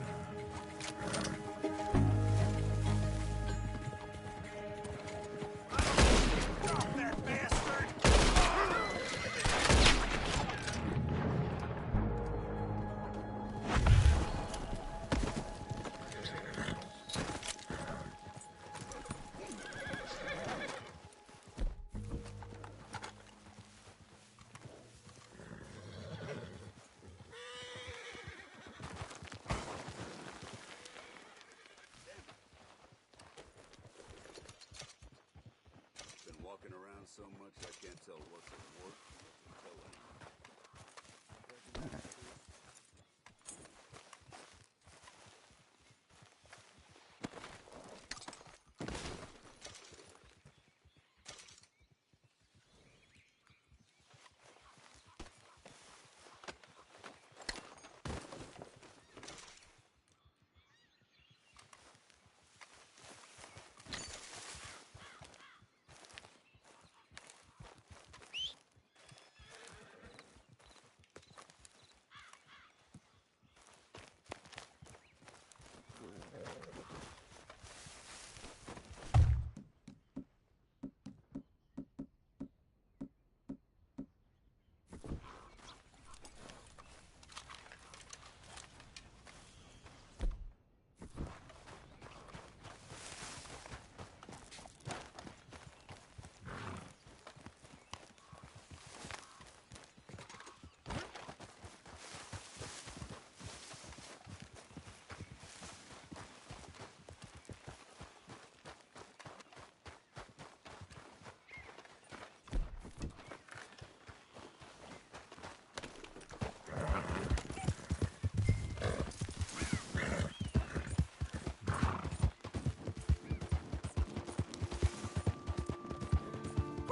Stop that bastard! Been walking around so much I can't tell what's at work until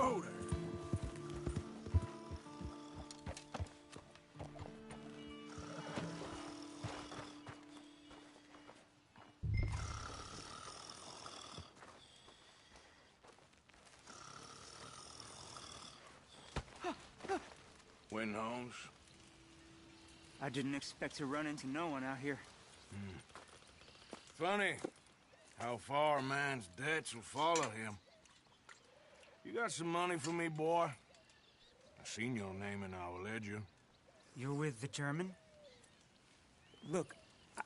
Whoa there! Win, Holmes. I didn't expect to run into no one out here. Funny how far a man's debts will follow him. You got some money for me, boy? I seen your name in our ledger. You're with the German? Look,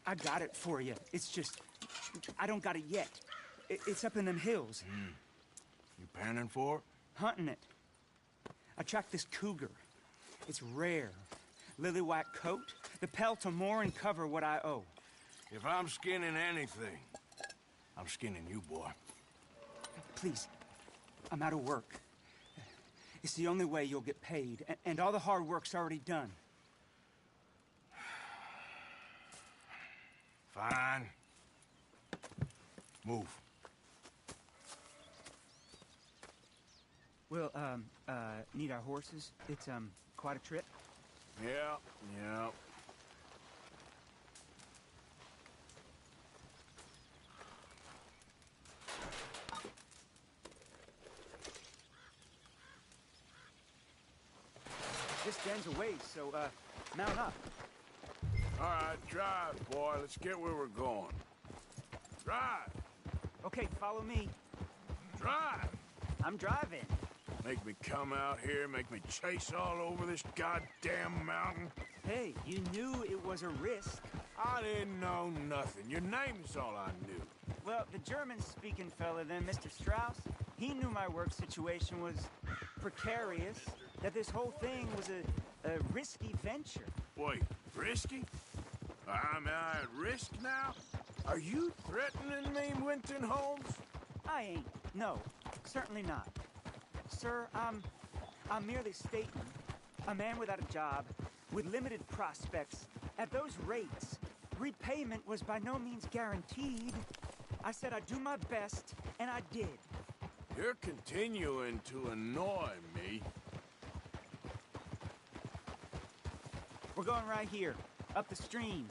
I got it for you. It's just, I don't got it yet. It's up in them hills. You panning for it? Hunting it. I tracked this cougar. It's rare. Lily white coat. The pelt will more and cover what I owe. If I'm skinning anything, I'm skinning you, boy. Please, I'm out of work. It's the only way you'll get paid, and all the hard work's already done. Fine. Move. We'll, need our horses. It's, quite a trip. Yeah. This den's a ways, so, mount up. All right, drive, boy. Let's get where we're going. Drive! Okay, follow me. Drive! I'm driving. Make me come out here, make me chase all over this goddamn mountain. Hey, you knew it was a risk. I didn't know nothing. Your name is all I knew. Well, the German-speaking fella then, Mr. Strauss, he knew my work situation was precarious, that this whole thing was a risky venture. Wait, risky? Am I at risk now? Are you threatening me, Winton Holmes? I ain't. No, certainly not. Sir, I'm merely stating A man without a job, with limited prospects, at those rates, repayment was by no means guaranteed. I said I'd do my best, and I did. You're continuing to annoy me. We're going right here, up the stream.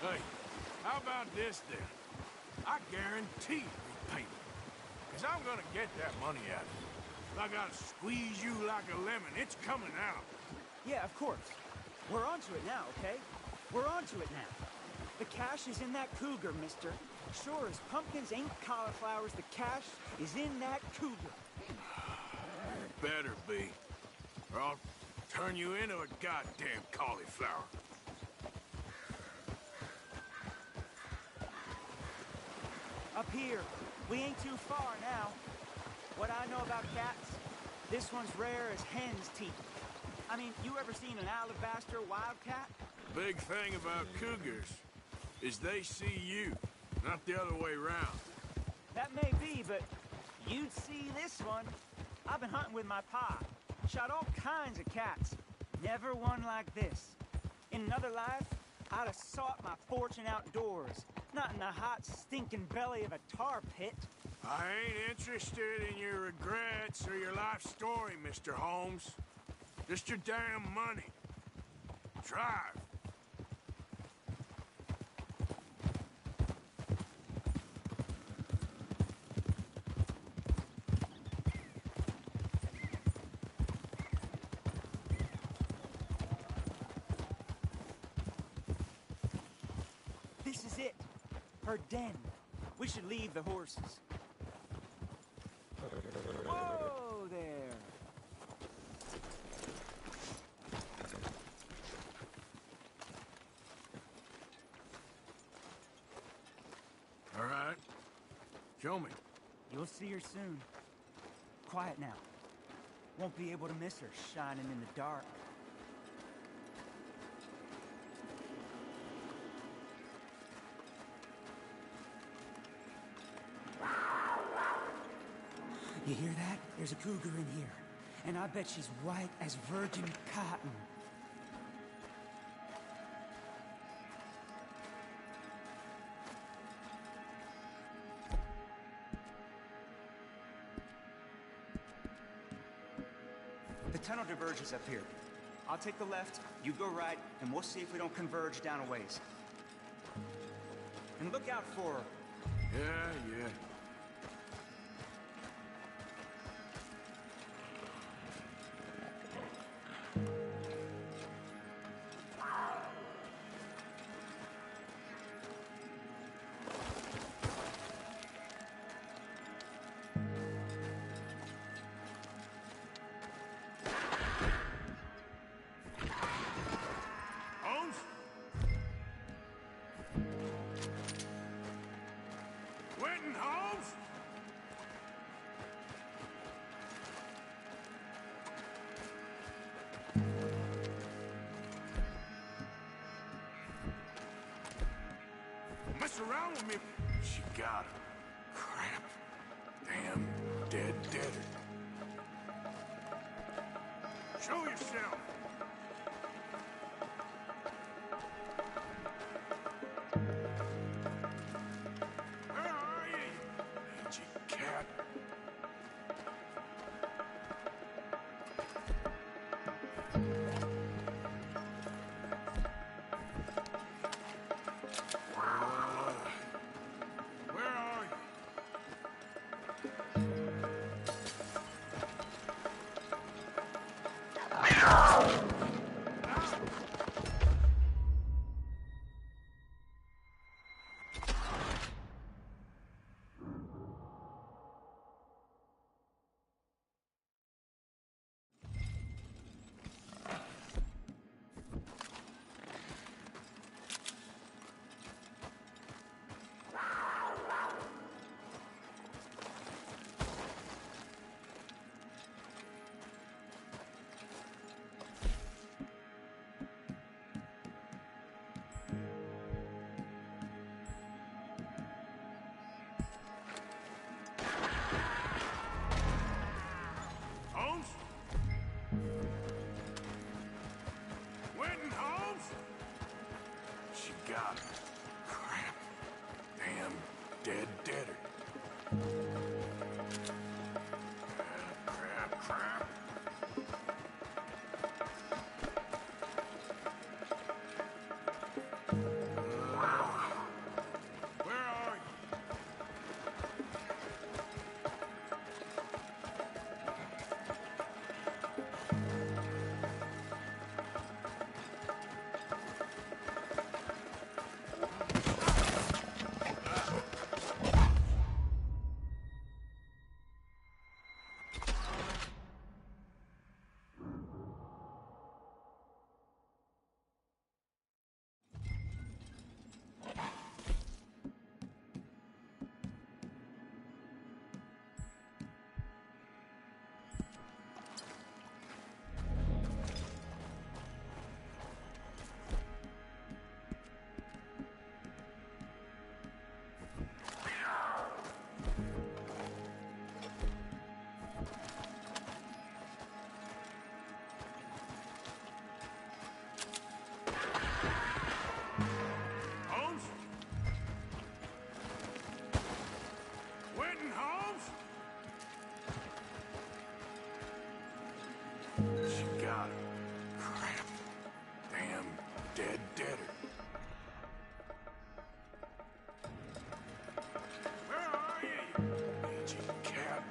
Hey, how about this then? I guarantee repayment. Because I'm gonna get that money out of you. If I gotta squeeze you like a lemon, it's coming out. Yeah, of course. We're onto it now, okay? We're onto it now. The cash is in that cougar, mister. Sure as pumpkins ain't cauliflowers, the cash is in that cougar. Better be. Or I'll turn you into a goddamn cauliflower. Up here. We ain't too far now. What I know about cats, this one's rare as hen's teeth. I mean, you ever seen an alabaster wildcat? Big thing about cougars is they see you, not the other way around. That may be, but you'd see this one. I've been hunting with my pa. Shot all kinds of cats. Never one like this. In another life, I'd have sought my fortune outdoors, not in the hot, stinking belly of a tar pit. I ain't interested in your regrets or your life story, Mr. Holmes. Just your damn money. Drive. This is it. Her den. We should leave the horses. Whoa there. All right. Show me. You'll see her soon. Quiet now. Won't be able to miss her shining in the dark. You hear that? There's a cougar in here. And I bet she's white as virgin cotton. The tunnel diverges up here. I'll take the left, you go right, and we'll see if we don't converge down a ways. And look out for her. Yeah. Mess around with me. She got him. Crap. Damn dead deader. Show yourself. Where are you, mangy cat? Holmes? She got him. Crap. Damn dead deader. Where are you, you mangy cat?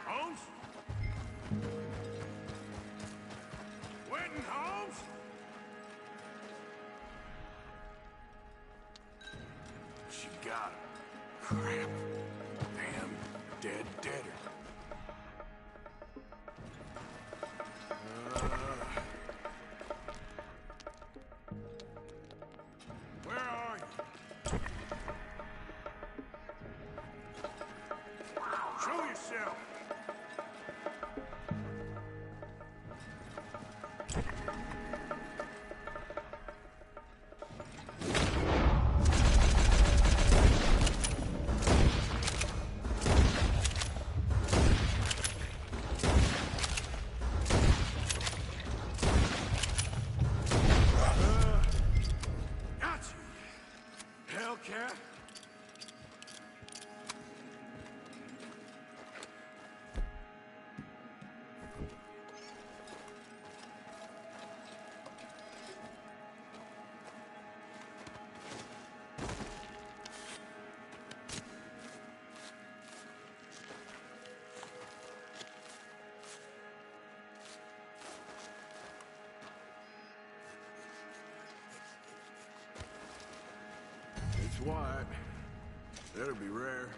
Holmes? Winton Holmes? She got him. Crap. Damn dead deader. Where are you? Show yourself! Got you, Hellcat. It's white. That'll be rare.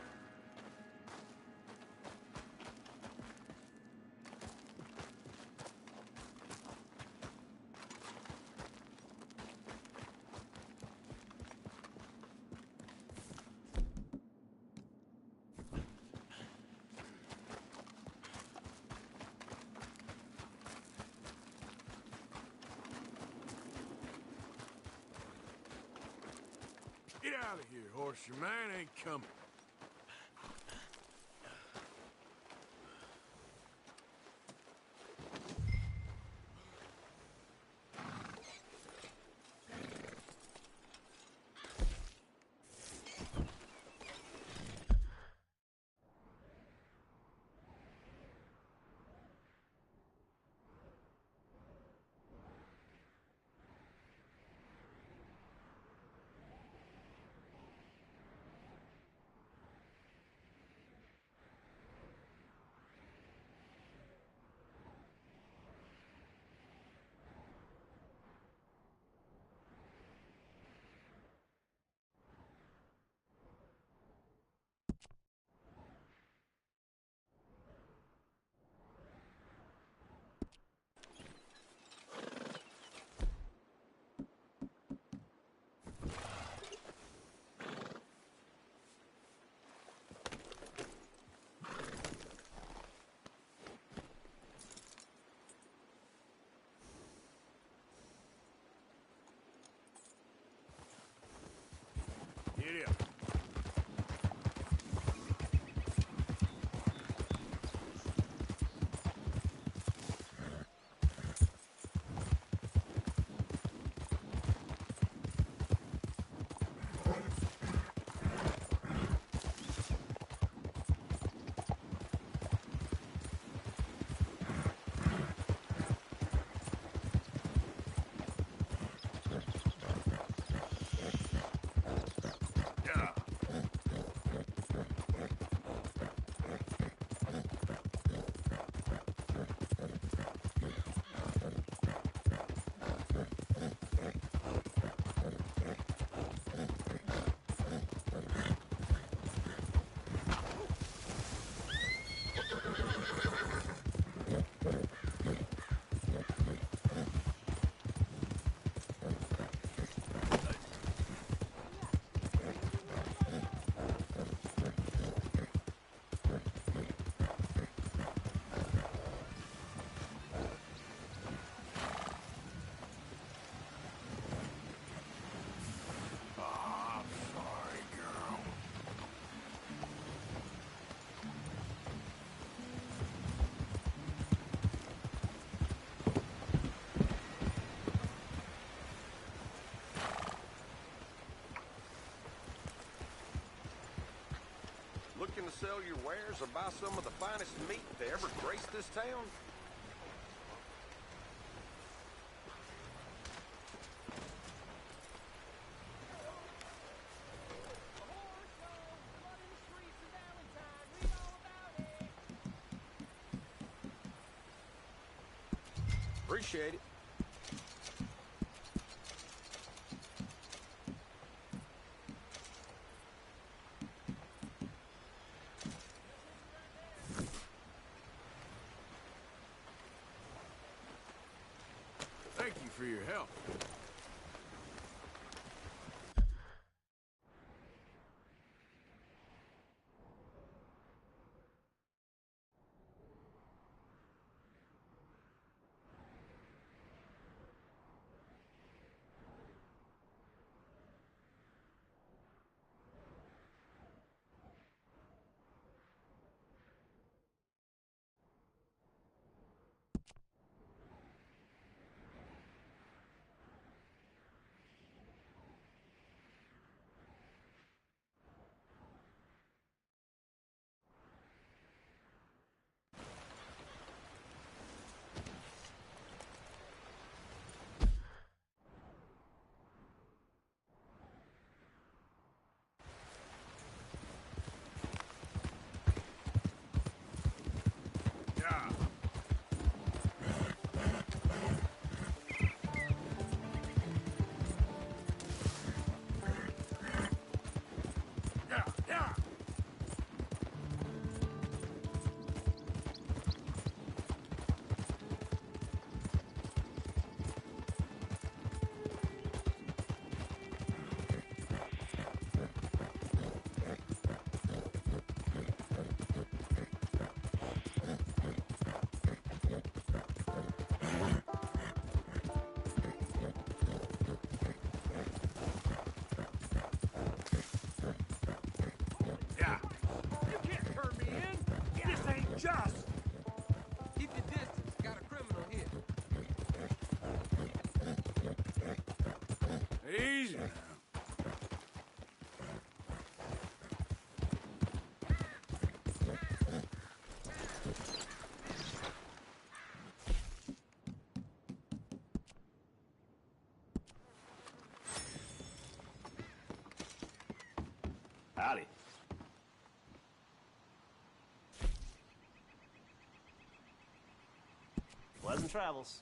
Get out of here, horse. Your man ain't coming. Giddy up. sell your wares or buy some of the finest meat to ever grace this town? Appreciate it. Thank you for your help. Just! Keep your distance. Got a criminal here. Easy now. Howdy. Pleasant travels.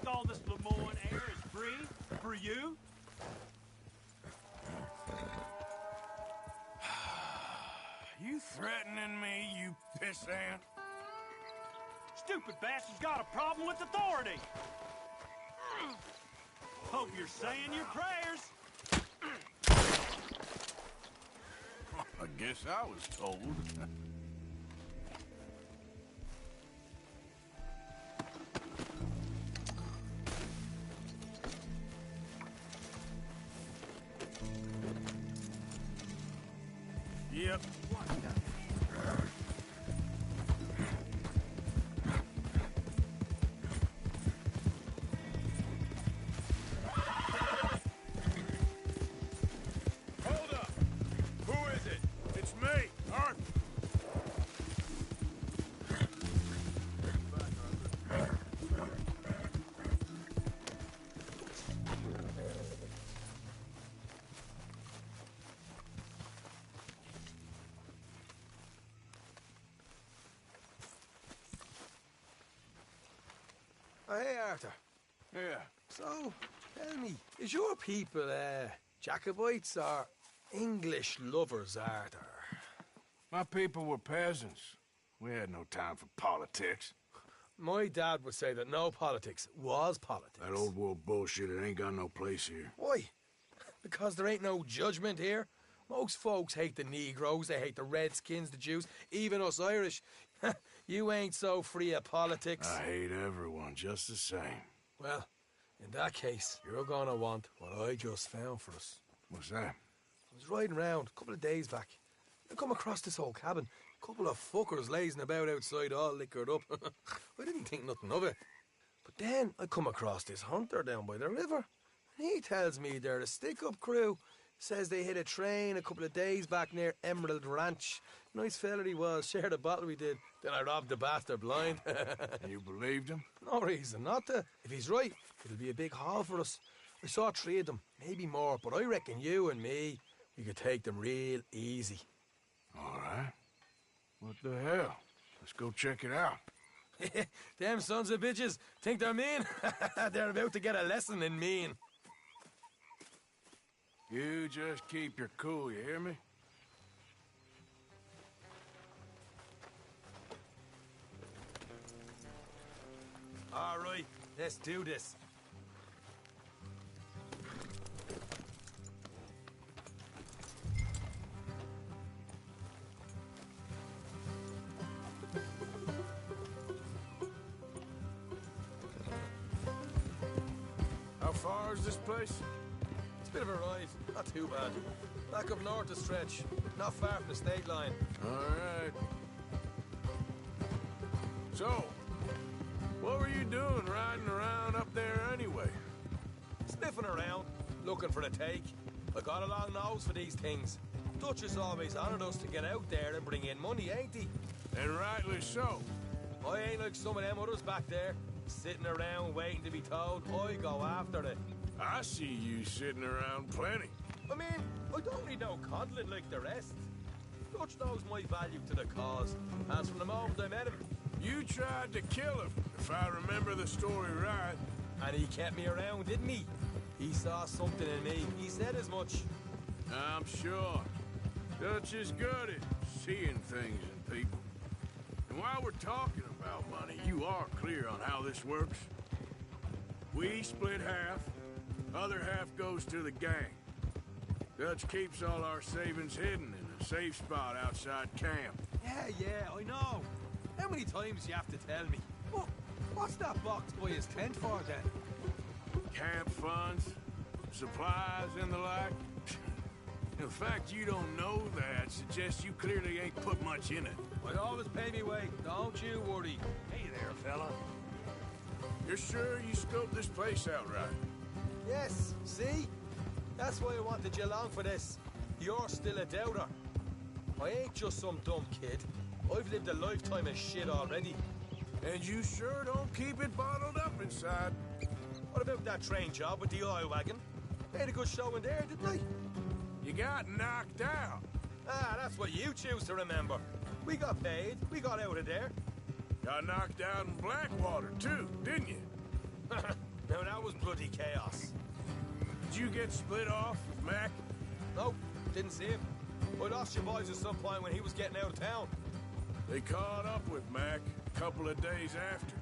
all this Lemoyne air is free for you? You threatening me, you pissant? Stupid bastard's got a problem with authority. Hope you're saying your prayers. I guess I was told. Yep. Hold up. Who is it? It's me, Arthur. Oh, hey, Arthur. Yeah. So, tell me, is your people, Jacobites or English lovers, Arthur? My people were peasants. We had no time for politics. My dad would say that no politics was politics. That old world bullshit, it ain't got no place here. Why? Because there ain't no judgment here. Most folks hate the Negroes, they hate the Redskins, the Jews, even us Irish. You ain't so free of politics. I hate everyone just the same. Well, in that case, you're gonna want what I just found for us. What's that? I was riding around a couple of days back. I come across this old cabin. A couple of fuckers lazing about outside all liquored up. I didn't think nothing of it. But then I come across this hunter down by the river. And he tells me they're a stick-up crew. Says they hit a train a couple of days back near Emerald Ranch. Nice fella he was, shared a bottle we did. Then I robbed the bastard blind. You believed him? No reason not to. If he's right, it'll be a big haul for us. I saw 3 of them, maybe more, but I reckon you and me, we could take them real easy. All right. What the hell? Let's go check it out. Them sons of bitches think they're mean. They're about to get a lesson in mean. You just keep your cool, you hear me? All right, let's do this. How far is this place? It's a bit of a ride, not too bad. Back up north a stretch, not far from the state line. All right. So, what were you doing riding around up there anyway? Sniffing around, looking for the take. I got a long nose for these things. Dutch has always honoured us to get out there and bring in money, ain't he? And rightly so. I ain't like some of them others back there, sitting around waiting to be told. I go after it. I see you sitting around plenty. I mean, I don't need no coddling like the rest. Dutch knows my value to the cause, as from the moment I met him. You tried to kill him, if I remember the story right. And he kept me around, didn't he? He saw something in me. He said as much. I'm sure. Dutch is good at seeing things in people. And while we're talking about money, you are clear on how this works? We split half, other half goes to the gang. Dutch keeps all our savings hidden in a safe spot outside camp. Yeah, I know. How many times you have to tell me? What's that box by his tent for, then? Camp funds, supplies, and the like. The fact you don't know that suggests you clearly ain't put much in it. I always pay me way, don't you worry. Hey there, fella. You're sure you scoped this place out right? Yes, see? That's why I wanted you along for this. You're still a doubter. I ain't just some dumb kid. I've lived a lifetime of shit already. And you sure don't keep it bottled up inside. What about that train job with the oil wagon? Made a good show in there, didn't I? You got knocked out. Ah, that's what you choose to remember. We got paid. We got out of there. Got knocked out in Blackwater, too, didn't you? Now that was bloody chaos. Did you get split off with Mac? Nope, didn't see him. I lost your boys at some point when he was getting out of town. They caught up with Mac a couple of days after.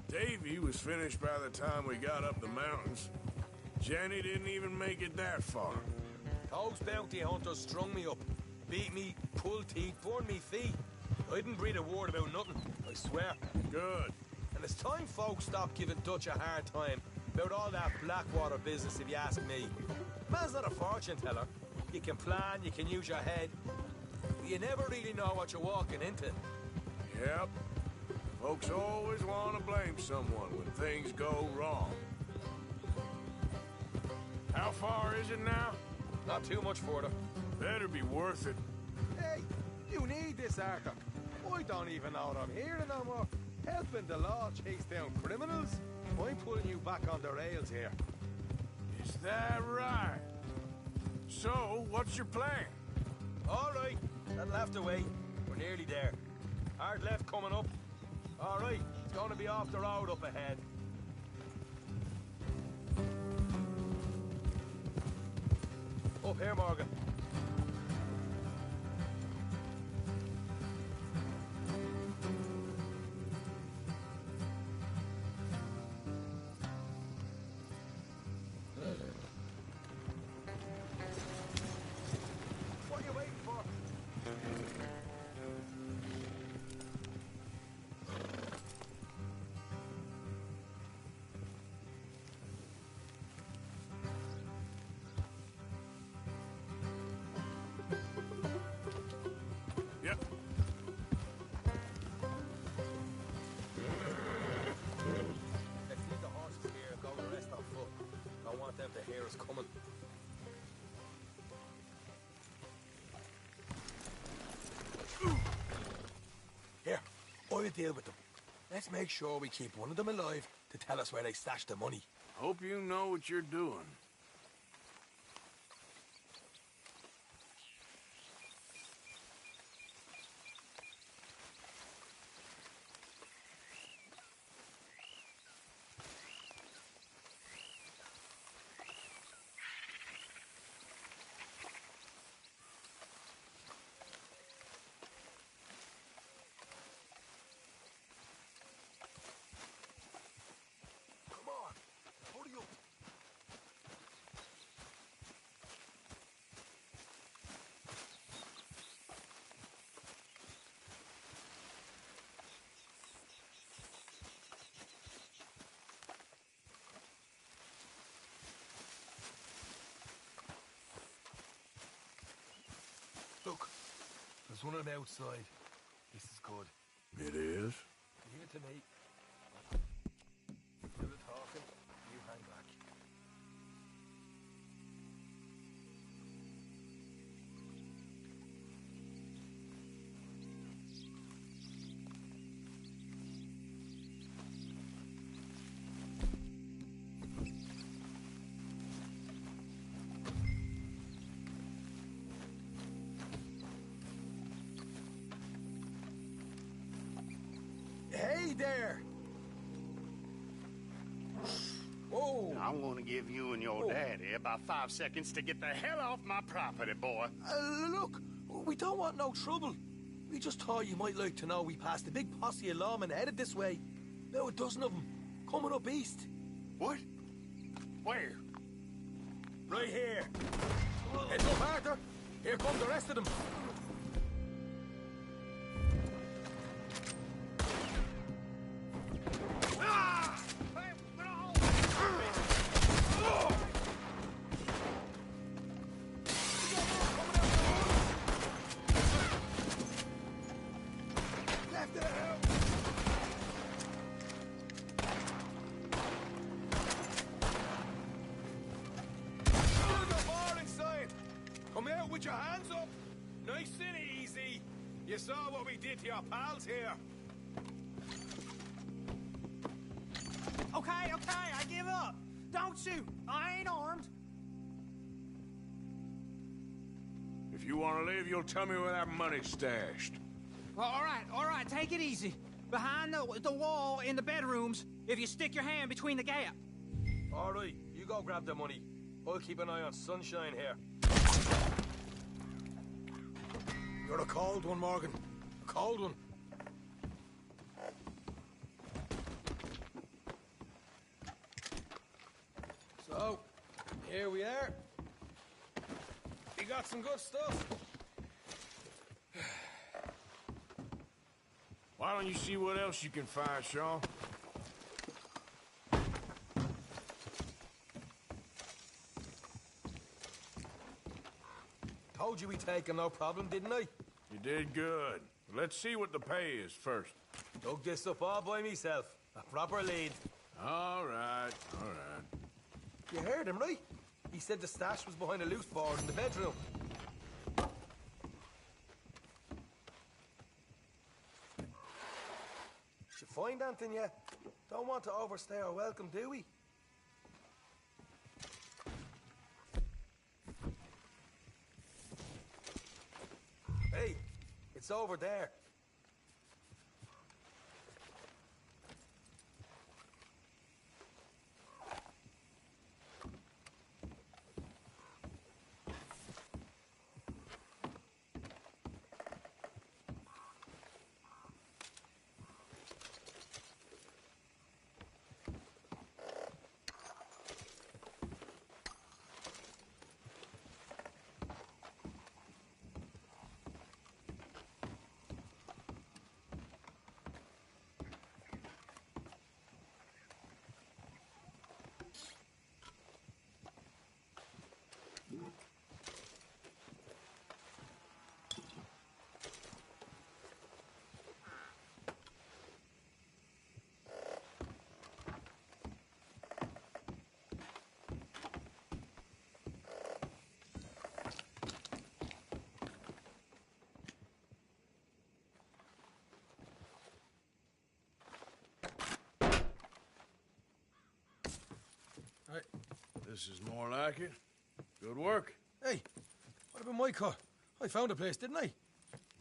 Davy was finished by the time we got up the mountains. Jenny didn't even make it that far. Those bounty hunters strung me up, beat me, pulled teeth, burned me feet. I didn't breathe a word about nothing, I swear. Good. And it's time folks stopped giving Dutch a hard time about all that Blackwater business, if you ask me. Man's not a fortune teller. You can plan, you can use your head, but you never really know what you're walking into. Yep. Folks always want to blame someone when things go wrong. How far is it now? Not too much further. Better be worth it. Hey, you need this, Arthur. I don't even know what I'm hearing no more. Helping the law chase down criminals? I'm putting you back on the rails here. Is that right? So, what's your plan? All right, that'll have to wait. We're nearly there. Hard left coming up. All right, it's going to be off the road up ahead. Up here, Morgan. What are you waiting for? Yep. Let's leave the horses here and go the rest on foot. I want them to hear us coming. Here, I'll deal with them. Let's make sure we keep one of them alive to tell us where they stashed the money. Hope you know what you're doing. Come on, hurry up. Look, there's one of them outside. This is good. It is? Leave it to me. Do the talking, you hang back. Hey there! Whoa! I'm gonna give you and your daddy about 5 seconds to get the hell off my property, boy. Look, we don't want no trouble. We just thought you might like to know we passed a big posse of lawmen headed this way. About a dozen of them, coming up east. What? Where? Right here. Heads up, Arthur. Here come the rest of them. Left it out. There's more inside. Come out with your hands up. Nice and easy. You saw what we did to your pals here. Okay, I give up. Don't shoot. I ain't armed. If you want to leave, you'll tell me where that money's stashed. All right, take it easy. Behind the wall in the bedrooms, if you stick your hand between the gap. All right, you go grab the money. I'll keep an eye on Sunshine here. You're a cold one, Morgan. A cold one. So, here we are. You got some good stuff. Why don't you see what else you can find, Sean? Told you we'd take him, no problem, didn't I? You did good. Let's see what the pay is first. Dug this up all by myself. A proper lead. All right, all right. You heard him, right? He said the stash was behind a loose board in the bedroom. Did you find anything yet? Don't want to overstay our welcome, do we? Hey, it's over there. Right. This is more like it. Good work. Hey, what about my car? I found a place, didn't I?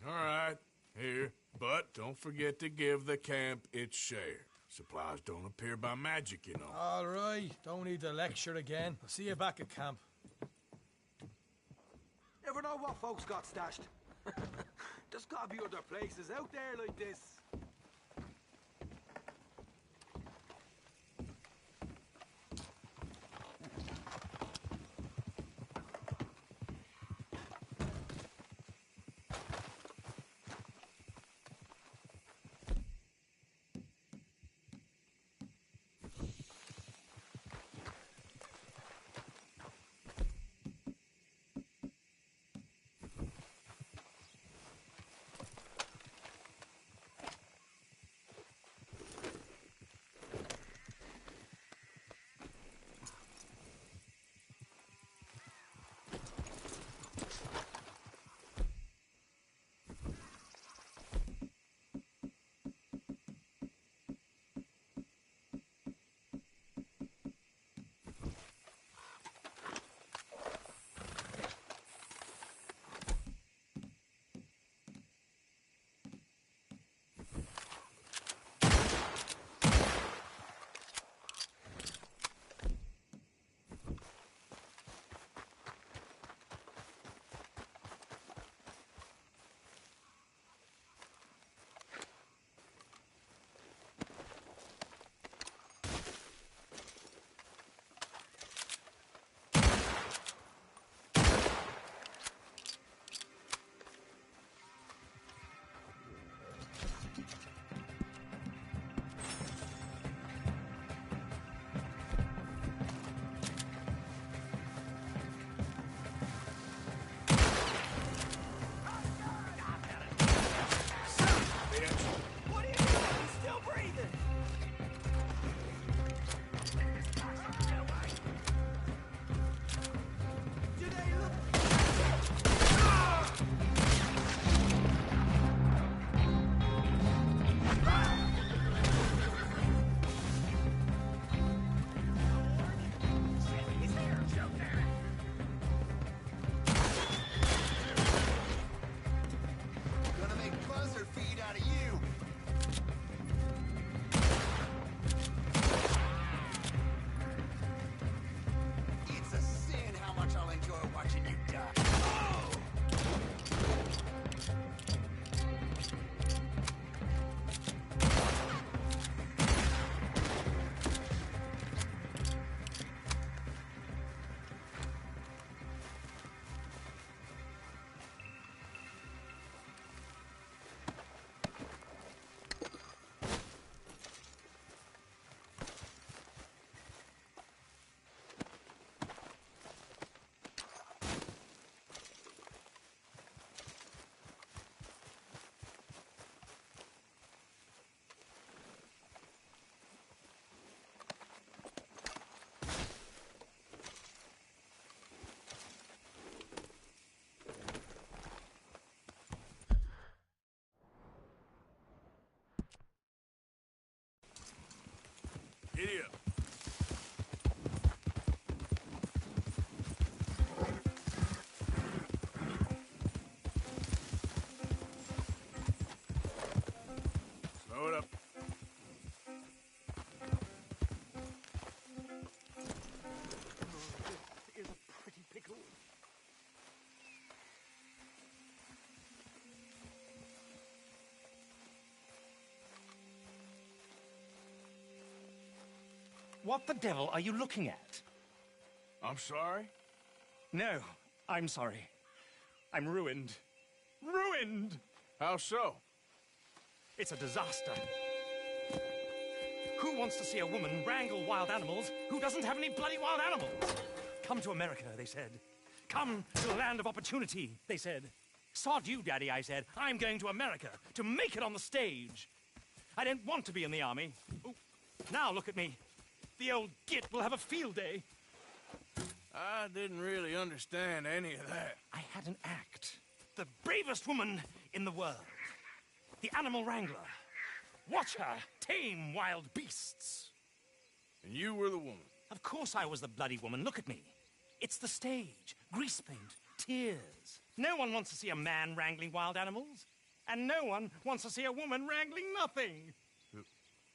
All right, here. But don't forget to give the camp its share. Supplies don't appear by magic, you know. All right, don't need the lecture again. I'll see you back at camp. Never know what folks got stashed. There's gotta be other places out there like this. Giddy up. Slow it up. This is a pretty pickle. What the devil are you looking at? I'm sorry? No, I'm sorry. I'm ruined. Ruined! How so? It's a disaster. Who wants to see a woman wrangle wild animals who doesn't have any bloody wild animals? Come to America, they said. Come to the land of opportunity, they said. Sod you, Daddy, I said. I'm going to America to make it on the stage. I don't want to be in the army. Ooh, now look at me. The old git will have a field day. I didn't really understand any of that. I had an act. The bravest woman in the world. The animal wrangler. Watch her tame wild beasts. And you were the woman? Of course I was the bloody woman. Look at me. It's the stage. Grease paint. Tears. No one wants to see a man wrangling wild animals. And no one wants to see a woman wrangling nothing.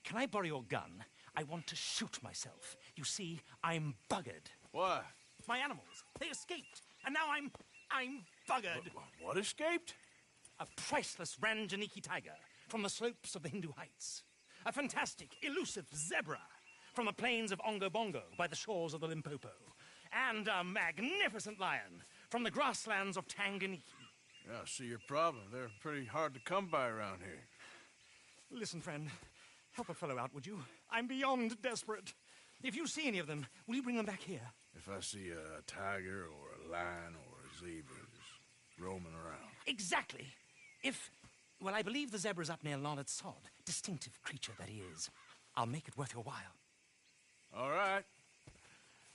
Can I borrow your gun? I want to shoot myself. You see, I'm buggered. Why? My animals. They escaped. And now I'm buggered. What escaped? A priceless Ranjaniki tiger from the slopes of the Hindu Heights. A fantastic, elusive zebra from the plains of Ongo Bongo by the shores of the Limpopo. And a magnificent lion from the grasslands of Tanganyika. Yeah, I see your problem. They're pretty hard to come by around here. Listen, friend. Help a fellow out, would you? I'm beyond desperate. If you see any of them, will you bring them back here? If I see a tiger or a lion or a zebra just roaming around. Exactly. Well, I believe the zebra's up near Larned Sod. Distinctive creature that he is. I'll make it worth your while. All right,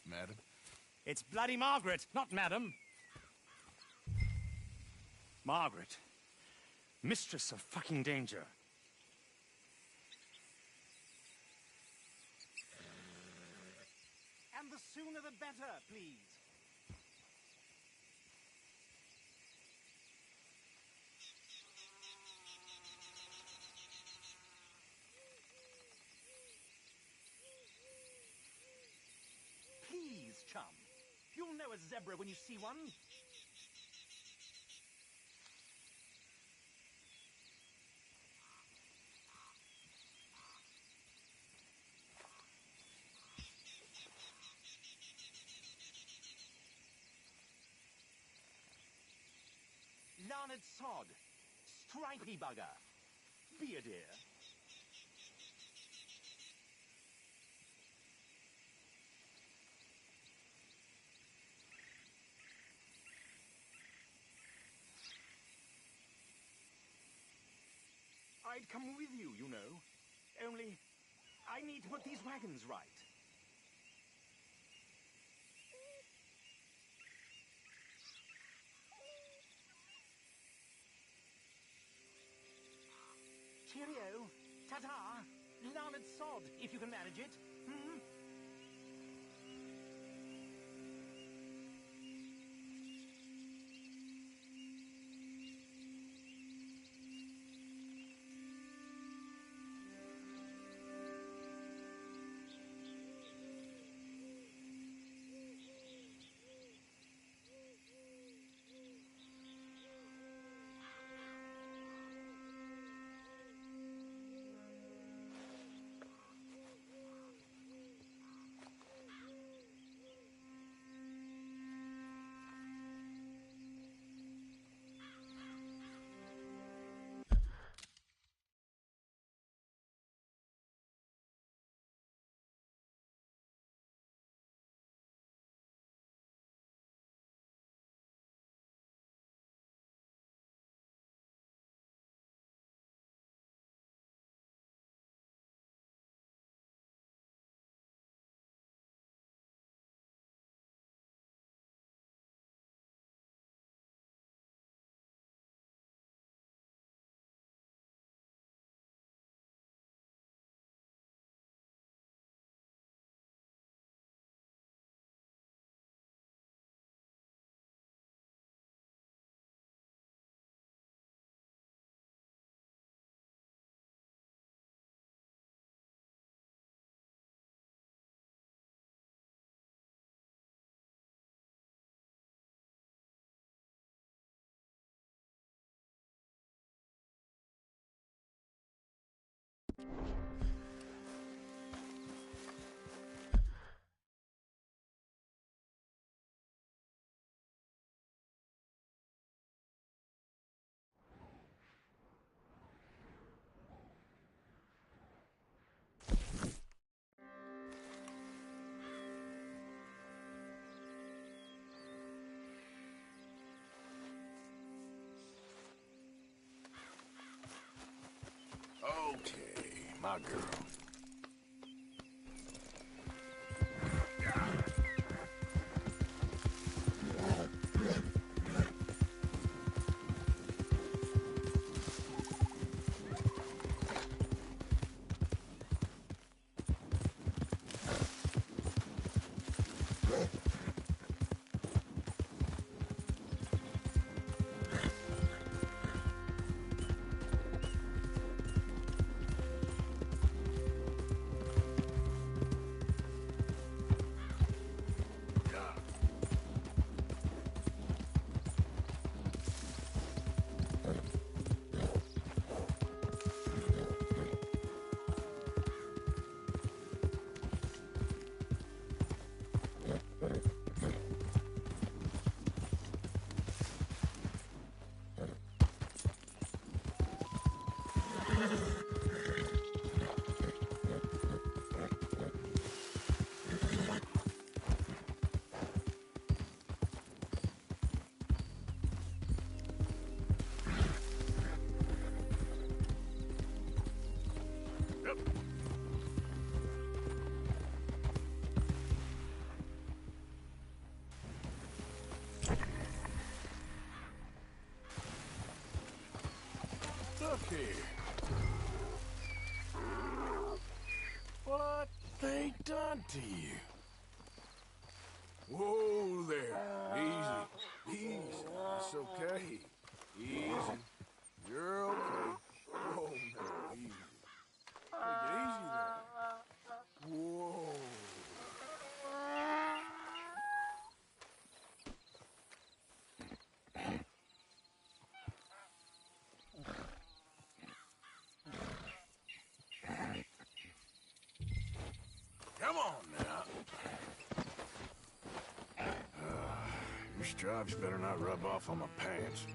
madam. It's bloody Margaret, not madam. Margaret. Mistress of fucking danger. And the sooner the better, please. Please, chum. You'll know a zebra when you see one. Larned sod. Stripy bugger. Be a dear. I'd come with you, you know. Only, I need to put these wagons right. Cheerio. Ta-ta. Larned sod, if you can manage it. Hmm? Okay, my girl. Look here. What they done to you? Whoa there. Easy. Easy. It's okay. Easy. You're okay. Whoa, man. Easy. Take it easy there. Whoa. Come on now. Your stripes better not rub off on my pants.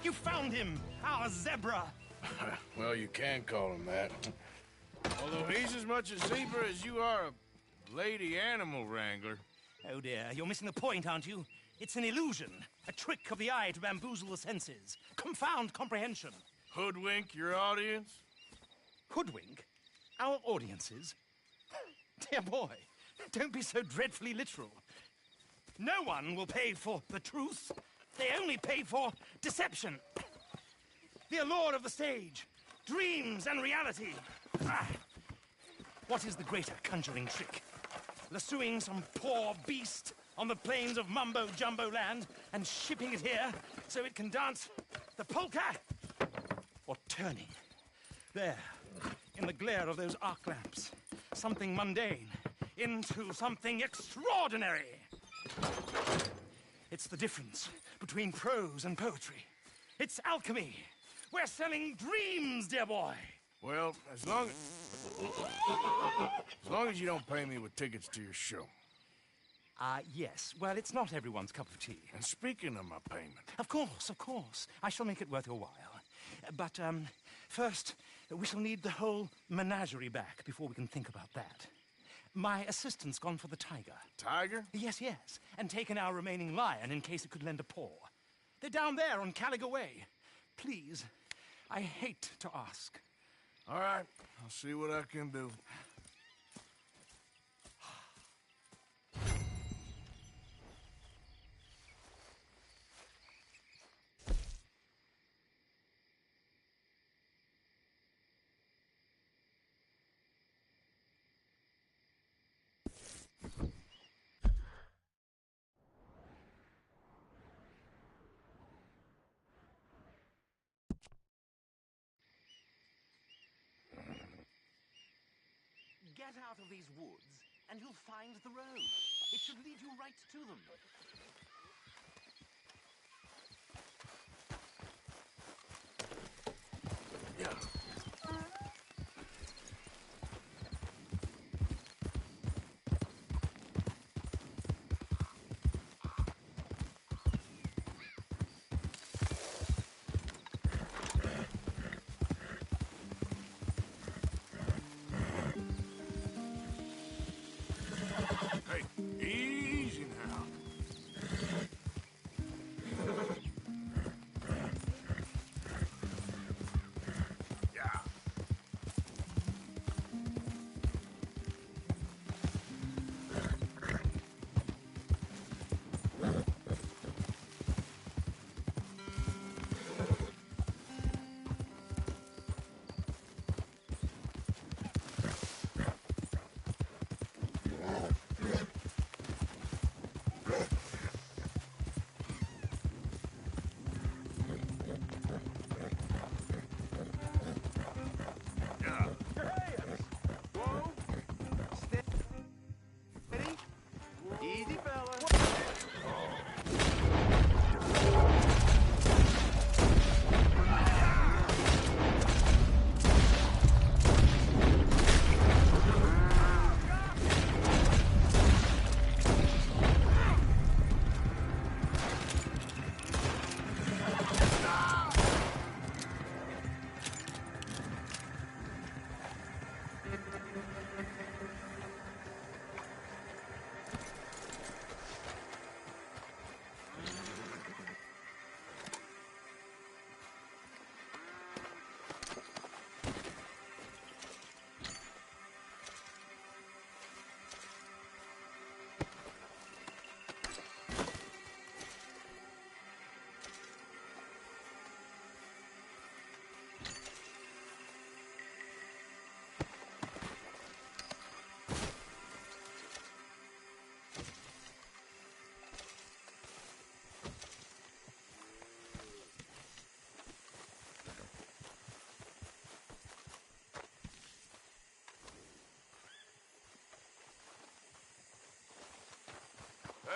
You found him, our zebra. Well, you can call him that. Although he's as much a zebra as you are a lady animal wrangler. Oh dear, you're missing the point, aren't you? It's an illusion, a trick of the eye to bamboozle the senses, confound comprehension. Hoodwink your audience? Hoodwink? Our audiences? Dear boy, don't be so dreadfully literal. No one will pay for the truth. They only pay for deception. The allure of the stage, dreams and reality. What is the greater conjuring trick? Lassoing some poor beast on the plains of mumbo-jumbo land and shipping it here so it can dance the polka? Or turning, there, in the glare of those arc lamps, something mundane into something extraordinary? It's the difference between prose and poetry. It's alchemy. We're selling dreams, dear boy. Well, as long as you don't pay me with tickets to your show. Yes. Well, it's not everyone's cup of tea. And speaking of my payment... Of course. I shall make it worth your while. But, first, we shall need the whole menagerie back before we can think about that. My assistant's gone for the tiger. Tiger? Yes. And taken our remaining lion in case it could lend a paw. They're down there on Caliga Way. Please, I hate to ask. All right, I'll see what I can do. Get out of these woods, and you'll find the road. It should lead you right to them. Easy now.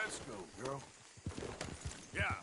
Let's go, girl. Yeah.